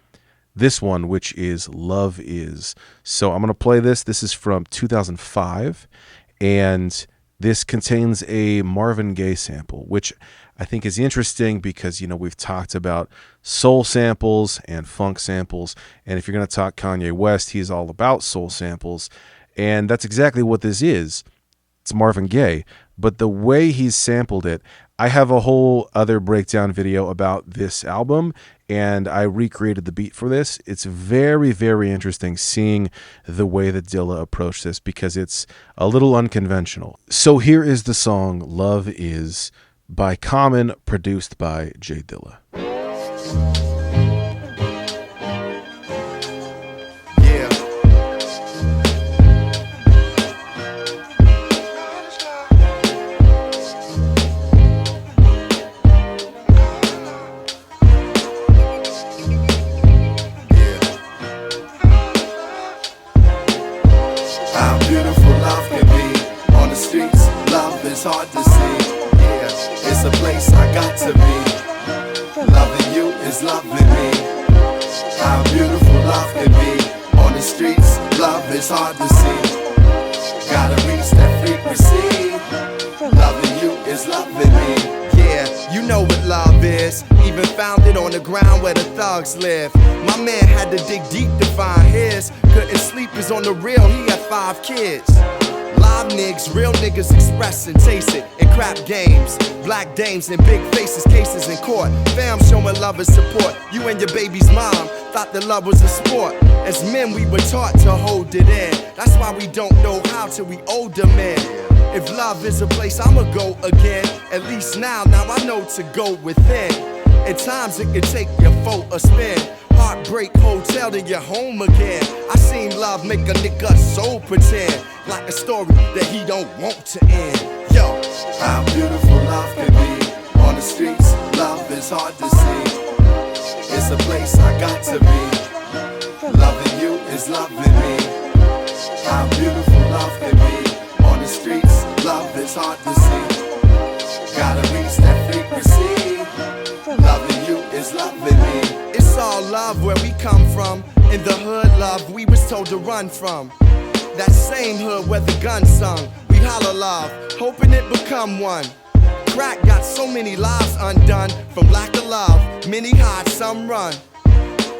this one, which is Love Is. So I'm going to play this. This is from 2005, and this contains a Marvin Gaye sample, which I think is interesting because, you know, we've talked about soul samples and funk samples, and if you're going to talk Kanye West, he's all about soul samples, and that's exactly what this is. It's Marvin Gaye, but the way he's sampled it, I have a whole other breakdown video about this album, and I recreated the beat for this. It's very, very interesting seeing the way that Dilla approached this because it's a little unconventional. So here is the song Love Is by Common, produced by J Dilla. It's hard to see, yeah, it's a place I got to be. Loving you is loving me. How beautiful love can be. On the streets, love is hard to see. Gotta reach that frequency. Loving you is loving me. Yeah, you know what love is. Even found it on the ground where the thugs live. My man had to dig deep to find his. Couldn't sleep, is on the real, he had 5 kids. Live niggas, real niggas express and taste it in crap games. Black dames and big faces, cases in court. Fam showing love and support. You and your baby's mom thought that love was a sport. As men, we were taught to hold it in. That's why we don't know how till we older men. If love is a place, I'ma go again. At least now I know to go within. At times it can take your foe a spin. Heartbreak hotel, then you're home again. I seen love make a nigga soul pretend like a story that he don't want to end. Yo, how beautiful love can be. On the streets, love is hard to see. It's a place I got to be. is loving me. How beautiful love can be. On the streets, love is hard to see. Gotta reach that frequency. Loving you is loving me. It's all love where we come from. In the hood, love, we was told to run from. That same hood where the gun sung. We holler love, hoping it become one. Crack got so many lives undone from lack of love. Many hide, some run.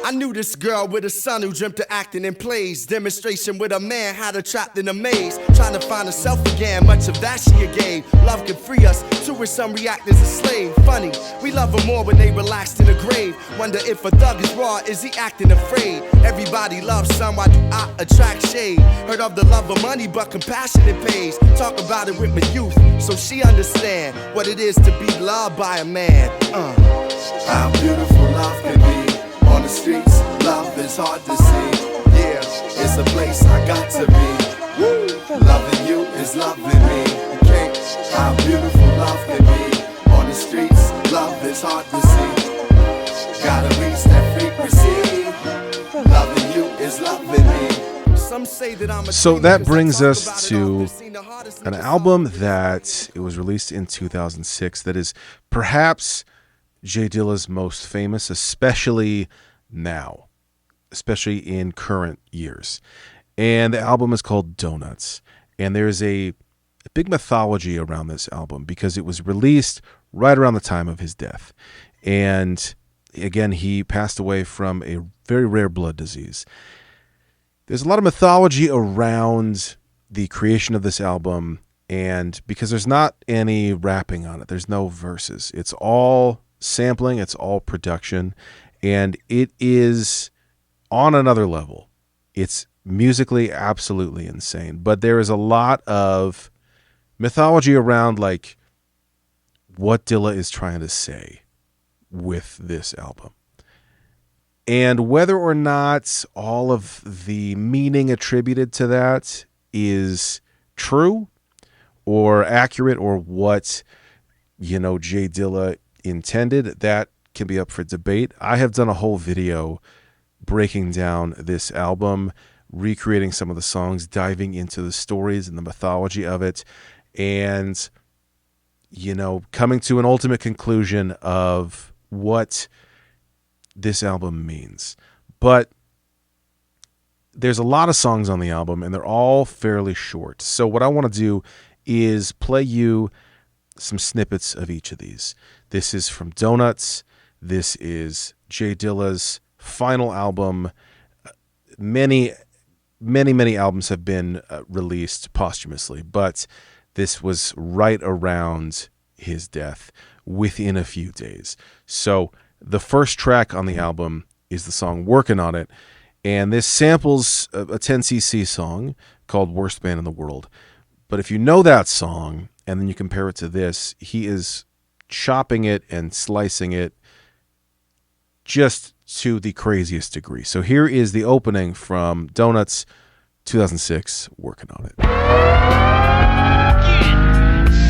I knew this girl with a son who dreamt of acting in plays. Demonstration with a man had her trapped in a maze. Trying to find herself again, much of that she gave. Love can free us, to where some react as a slave. Funny, we love her more when they relaxed in the grave. Wonder if a thug is raw, is he acting afraid? Everybody loves some, why do I attract shade? Heard of the love of money, but compassion it pays. Talk about it with my youth, so she understand what it is to be loved by a man. How beautiful love can be. On the streets, love is hard to see. Yeah, it's a place I got to be. Woo. Loving you is loving me. Okay, how beautiful love can be. On the streets, love is hard to see. Gotta reach that frequency. Loving you is loving me. Some say that I'm a So that brings us to an album that it was released in 2006 that is perhaps J Dilla's most famous, especially now, especially in current years. And the album is called Donuts. And there's a big mythology around this album because it was released right around the time of his death. And again, he passed away from a very rare blood disease. There's a lot of mythology around the creation of this album, and because there's not any rapping on it, there's no verses. It's all sampling, it's all production, and it is on another level. It's musically absolutely insane, but there is a lot of mythology around like what Dilla is trying to say with this album. And whether or not all of the meaning attributed to that is true or accurate or what, J Dilla intended, that can be up for debate. I have done a whole video breaking down this album, recreating some of the songs, diving into the stories and the mythology of it, and, coming to an ultimate conclusion of what this album means. But there's a lot of songs on the album, and they're all fairly short. So what I want to do is play you some snippets of each of these. This is from Donuts. This is J Dilla's final album. Many albums have been released posthumously, but this was right around his death, within a few days. So the first track on the album is the song Working on It, and this samples a 10cc song called Worst Band in the World. But if you know that song, and then you compare it to this, he is chopping it and slicing it just to the craziest degree. So here is the opening from Donuts, 2006, Working on It.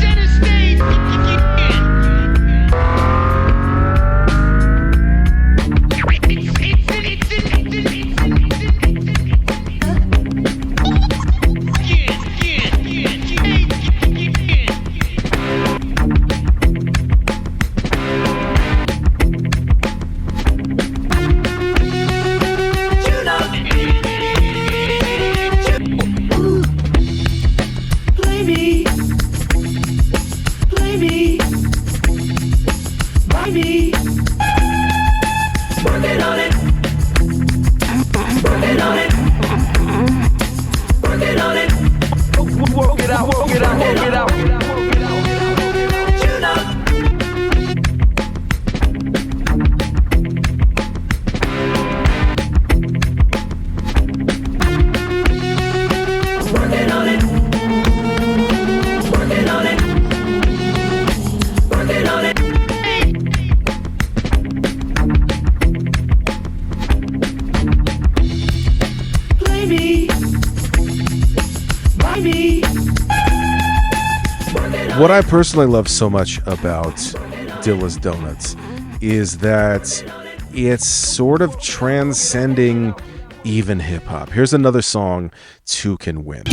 Center stage. What I personally love so much about Dilla's Donuts is that it's sort of transcending even hip hop. Here's another song Two can win.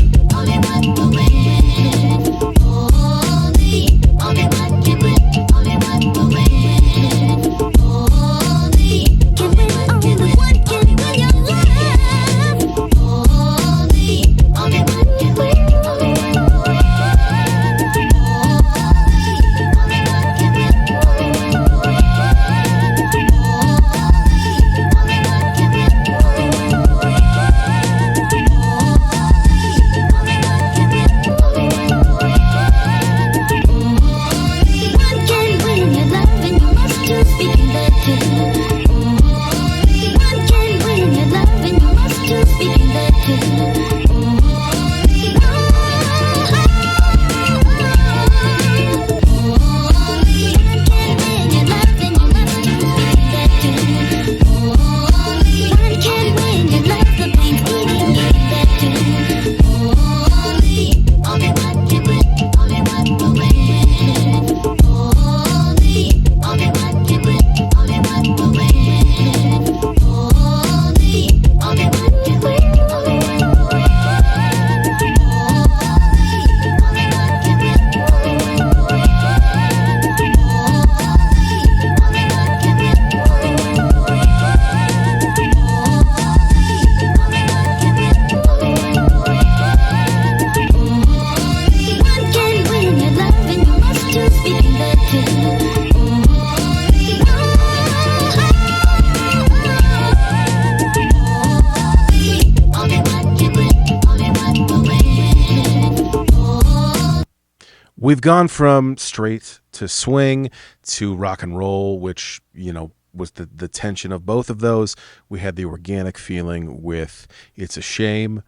We've gone from straight to swing to rock and roll, which, you know, was the tension of both of those. We had the organic feeling with It's a Shame.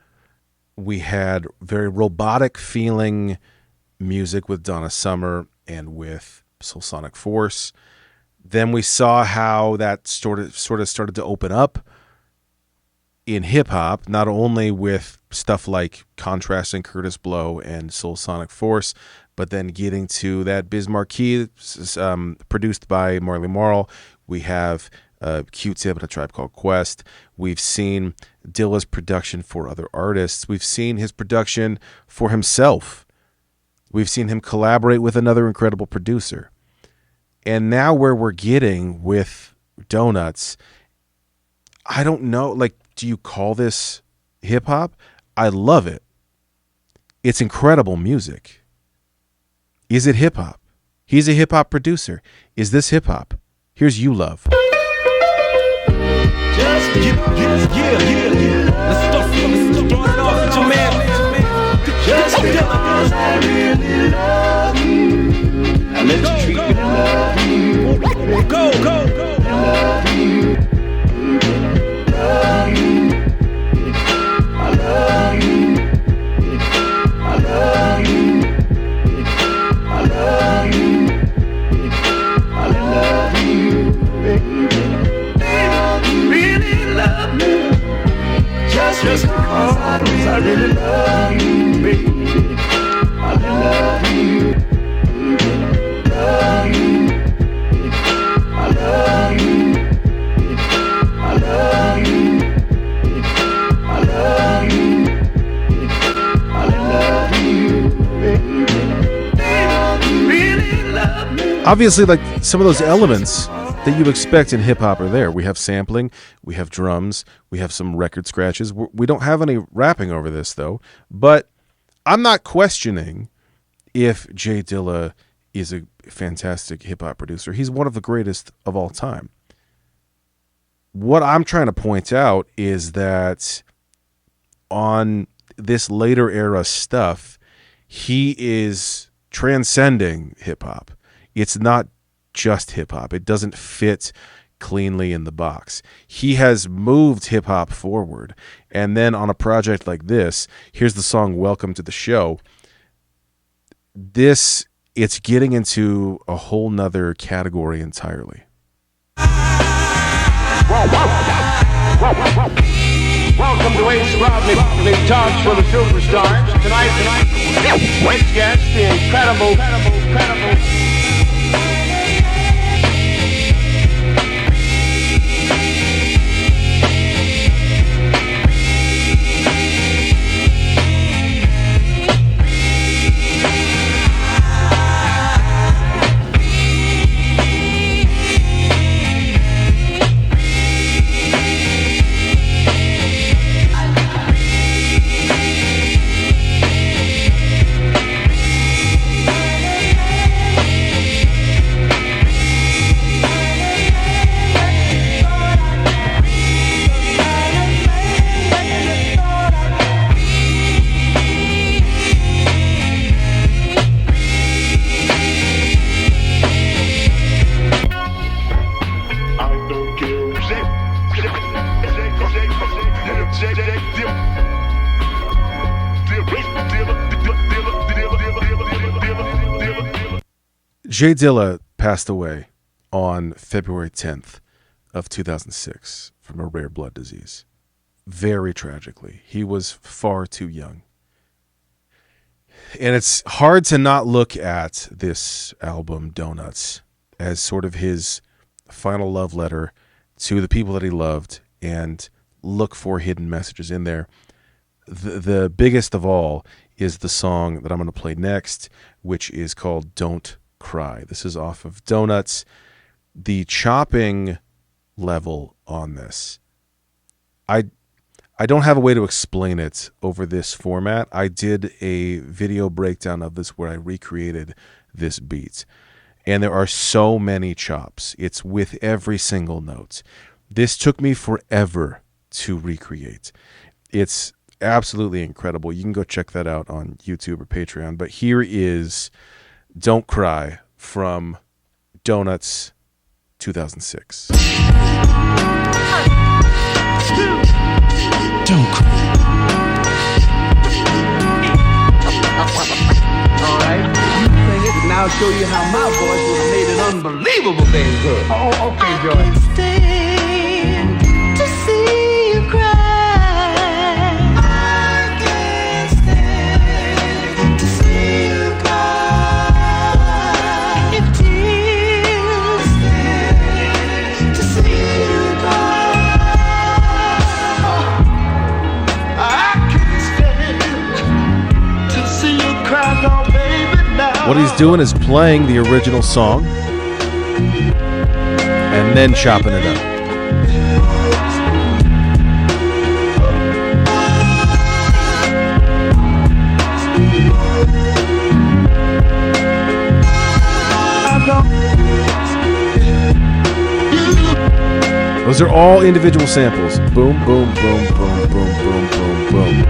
We had very robotic feeling music with Donna Summer and with Soul Sonic Force. Then we saw how that sort of started to open up in hip-hop, not only with stuff like contrasting Curtis Blow and Soul Sonic Force, but then getting to that Biz Markie, produced by Marley Marl. We have Q-Tip and A Tribe Called Quest. We've seen Dilla's production for other artists. We've seen his production for himself. We've seen him collaborate with another incredible producer. And now where we're getting with Donuts, I don't know, like, do you call this hip-hop? I love it. It's incredible music. Is it hip-hop? He's a hip-hop producer. Is this hip-hop? Here's You Love. Let's start it off with your man. Just because I really love you, I let you treat me to love you. Go. Love you. Love you. I love you. I love you. I love you. I love you. Really love you. Just because I really love you, baby. I love you. Love you. I love you. I love you. I love you. I love you, baby. Really love you. Obviously, like, some of those elements that you expect in hip-hop are there. We have sampling, we have drums, we have some record scratches. We don't have any rapping over this, though. But I'm not questioning if Jay Dilla is a fantastic hip-hop producer. He's one of the greatest of all time. What I'm trying to point out is that on this later era stuff, he is transcending hip-hop. It's not just hip-hop. It doesn't fit cleanly in the box. He has moved hip-hop forward. And then on a project like this, here's the song Welcome to the Show. It's getting into a whole nother category entirely. Welcome to Ace Rodney, the talks for the superstars. Tonight, with guest, the incredible. Jay Dilla passed away on February 10th of 2006 from a rare blood disease. Very tragically. He was far too young. And it's hard to not look at this album, Donuts, as sort of his final love letter to the people that he loved and look for hidden messages in there. The biggest of all is the song that I'm going to play next, which is called Don't Cry. This is off of Donuts. The chopping level on this, I don't have a way to explain it over this format. I did a video breakdown of this where I recreated this beat, and there are so many chops. It's with every single note. This took me forever to recreate. It's absolutely incredible. You can go check that out on YouTube or Patreon. But here is Don't Cry from Donuts 2006. Don't cry. Alright, you sing it, and I'll show you how my voice would have made it unbelievable, baby. Oh, okay, Joy. To see you cry. I can't stand to see you cry. If tears stand to see you cry. I can't stand to see you cry, no, baby, now. What he's doing is playing the original song and then chopping it up. Those are all individual samples. Boom, boom, boom, boom, boom, boom, boom, boom.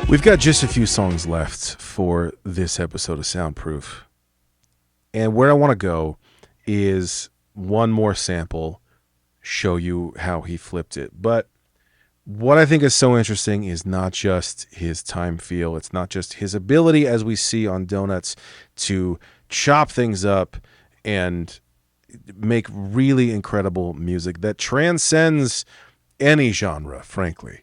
We've got just a few songs left for this episode of Soundproof. And where I want to go is one more sample, show you how he flipped it. But what I think is so interesting is not just his time feel. It's not just his ability, as we see on Donuts, to chop things up and make really incredible music that transcends any genre, frankly.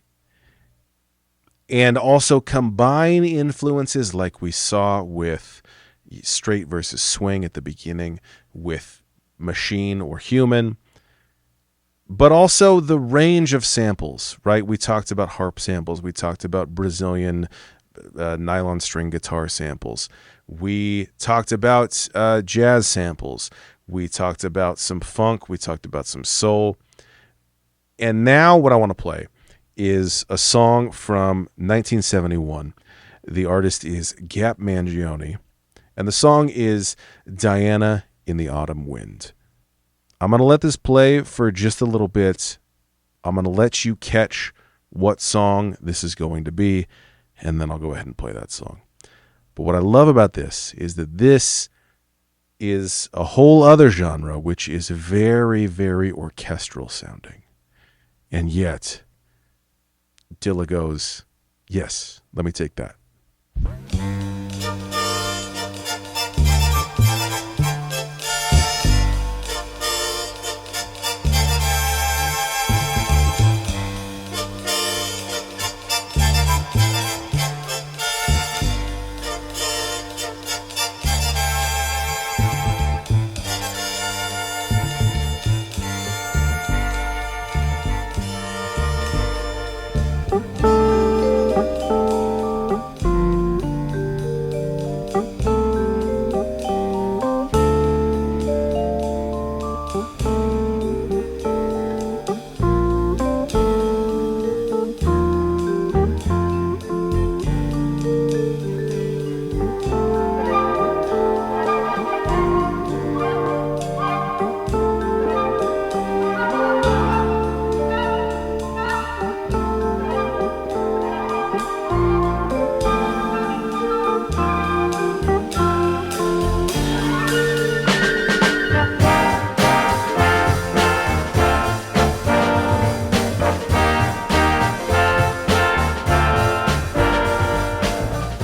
And also combine influences like we saw with straight versus swing at the beginning, with machine or human, but also the range of samples, right? We talked about harp samples. We talked about Brazilian nylon string guitar samples. We talked about jazz samples. We talked about some funk. We talked about some soul. And now what I want to play is a song from 1971. The artist is Gap Mangione, and the song is Diana in the Autumn Wind. I'm going to let this play for just a little bit. I'm going to let you catch what song this is going to be, and then I'll go ahead and play that song. But what I love about this is that this is a whole other genre, which is very, very orchestral sounding. And yet Dilla goes, yes, let me take that.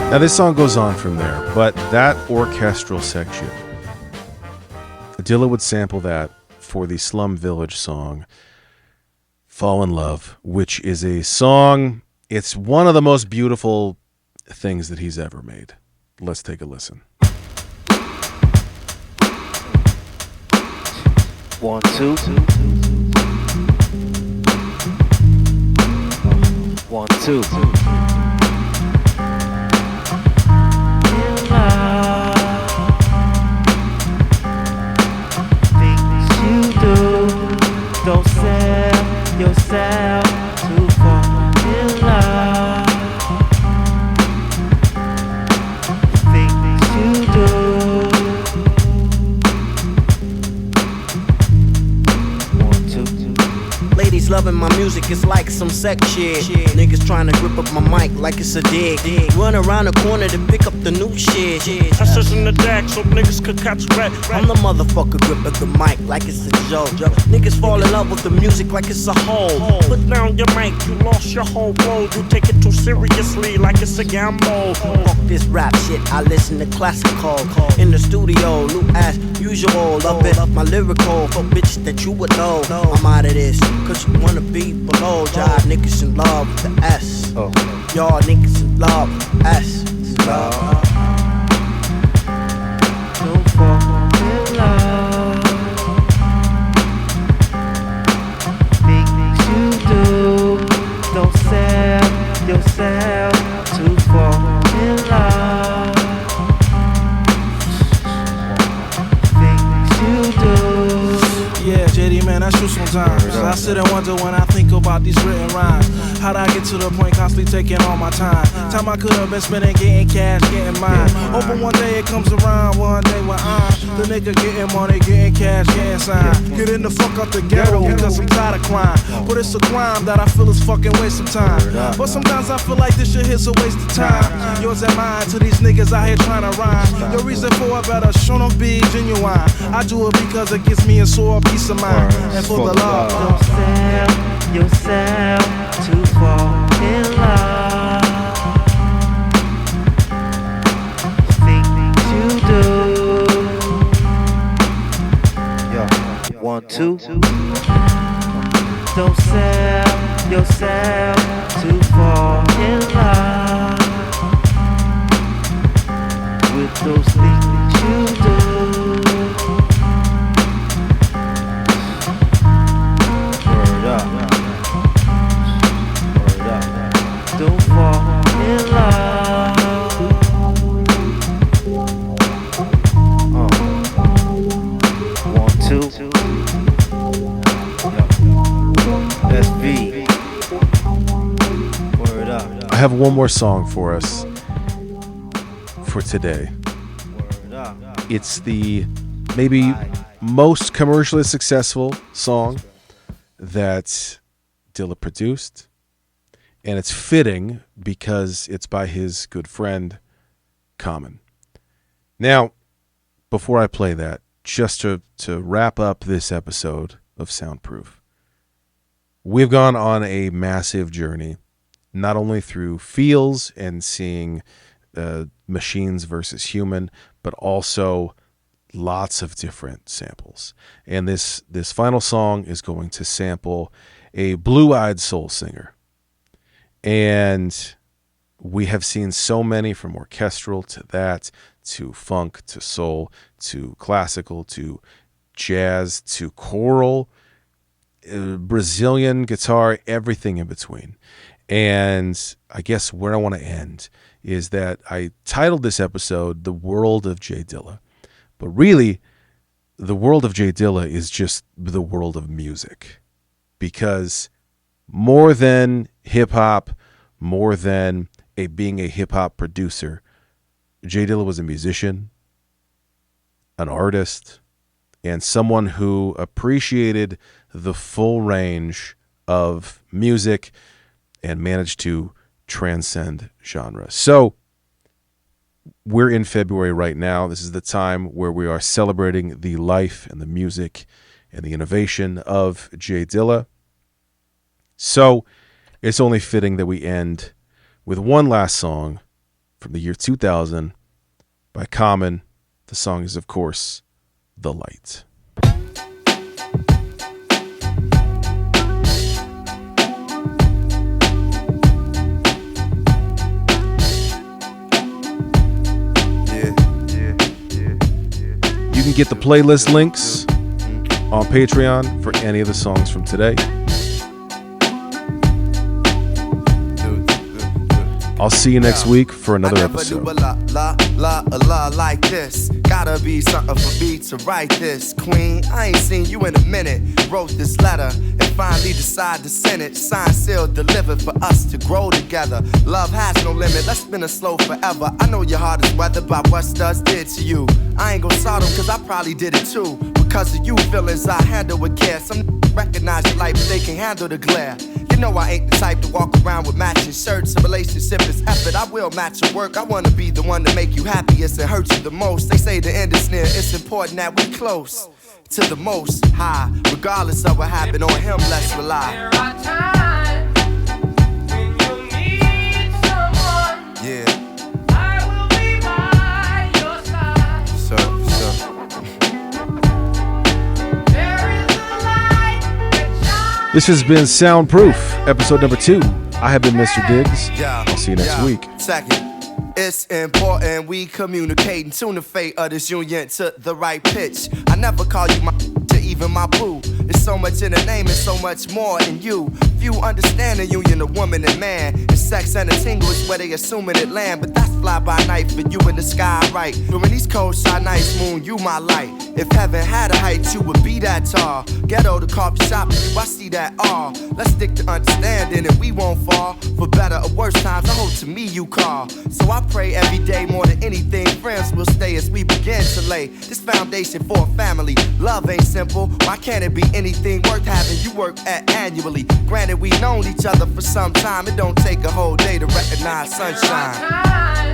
Now this song goes on from there, but that orchestral section, Dilla would sample that for the Slum Village song Fall in Love, which is a song, it's one of the most beautiful things that he's ever made. Let's take a listen. 1, 2. 1, 2. Things you do, don't sell yourself to fall in love. Things you do. Ladies loving my music, it's like some sex shit. Niggas trying to grip up my mic like it's a dig. Run around the corner to pick up the new shit. I says in the deck so niggas could catch wreck. I'm the motherfucker gripping the mic like it's a joke. Niggas fall in love with the music like it's a hole. Put down your mic, you lost your whole road. You take it too seriously like it's a gamble. Fuck this rap shit, I listen to classical. In the studio, new as usual. Love it, my lyrical. For bitches that you would know. I'm out of this, cause you wanna be below. Y'all niggas in love with the S. Y'all niggas in love with the S. Love. Don't fall in love. Things you do, don't sell yourself to fall in love. Things you do. Yeah, JD, man, that's true sometimes. I sit and wonder when I think about these written rhymes. How'd I get to the point constantly taking all my time? Time I could have been spending getting cash, getting mine. Hoping one day it comes around, one day when I'm the nigga getting money, getting cash, getting signed. Getting the fuck out the ghetto because I'm tired of crime. But it's a crime that I feel is fucking waste of time. But sometimes I feel like this shit is a waste of time. Yours and mine to these niggas out here trying to rhyme. Your reason for it better show don't be genuine. I do it because it gives me a sore peace of mind. And for the love, don't sell yourself to fall in love. Things you do. Yo, 1, 2. Don't sell yourself to fall in love with those things you do. Don't fall in love. 1, 2. SV. Word up. I have one more song for us for today. It's the maybe most commercially successful song that Dilla produced. And it's fitting because it's by his good friend, Common. Now, before I play that, just to wrap up this episode of Soundproof, we've gone on a massive journey, not only through feels and seeing machines versus human, but also lots of different samples. And this final song is going to sample a blue-eyed soul singer. And we have seen so many, from orchestral to that, to funk, to soul, to classical, to jazz, to choral, Brazilian guitar, everything in between. And I guess where I want to end is that I titled this episode The World of J Dilla. But really, the world of J Dilla is just the world of music. Because more than hip-hop, more than being a hip-hop producer, J Dilla was a musician, an artist, and someone who appreciated the full range of music and managed to transcend genre. So we're in February right now. This is the time where we are celebrating the life and the music and the innovation of J Dilla. So it's only fitting that we end with one last song from the year 2000 by Common. The song is, of course, The Light. You can get the playlist links on Patreon for any of the songs from today. I'll see you next week for another episode. La like this. Gotta be something for me to write this. Queen, I ain't seen you in a minute. Wrote this letter and finally decided to send it. Signed, sealed, delivered for us to grow together. Love has no limit, let's spin it slow forever. I know your heart is weathered by what studs did to you. I ain't gon' salt them cause I probably did it too. Because of you feelings I handle with care. Some recognize your light but they can handle the glare. You know I ain't the type to walk around with matching shirts. A relationship is effort, I will match your work. I wanna be the one to make you happiest and hurt you the most. They say the end is near, it's important that we close to the most high. Regardless of what happened, on him let's rely. There are times when you need someone. Yeah. I will be by your side. So. There is a light that shines. This has been Soundproof, episode number 2. I have been Mr. Diggs. I'll see you next week. Second. It's important we communicate and tune the fate of this union to the right pitch. I never call you my to even my boo. There's so much in the name and so much more in you. Few understand the union of woman and man. And sex and a tingle is where they assuming it land. But that's fly by night for you in the sky, right? During these cold shy nights, moon, you my light. If heaven had a height, you would be that tall. Ghetto, the coffee shop, I see that all. Let's stick to understanding and we won't fall. For better or worse times, I hope to me you call. So I pray every day more than anything friends will stay as we begin to lay this foundation for a family. Love ain't simple, why can't it be anything worth having you work at annually? Granted we known each other for some time, it don't take a whole day to recognize sunshine.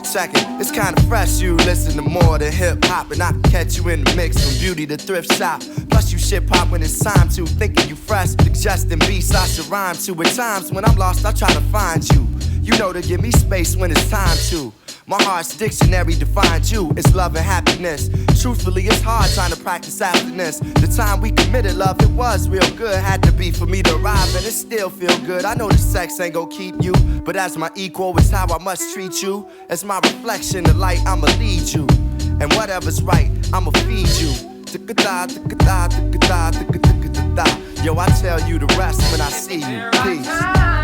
Second, it's kinda fresh, you listen to more than hip-hop. And I can catch you in the mix from beauty to thrift shop. Plus you shit pop when it's time to, thinking you fresh. Suggesting beats I should rhyme to. At times when I'm lost, I try to find you. You know to give me space when it's time to. My heart's dictionary defines you, it's love and happiness. Truthfully, it's hard trying to practice abstinence. The time we committed love, it was real good. Had to be for me to arrive and it still feel good. I know the sex ain't gon' keep you, but as my equal, it's how I must treat you. As my reflection, the light, I'ma lead you. And whatever's right, I'ma feed you. Yo, I tell you the rest when I see you. Peace.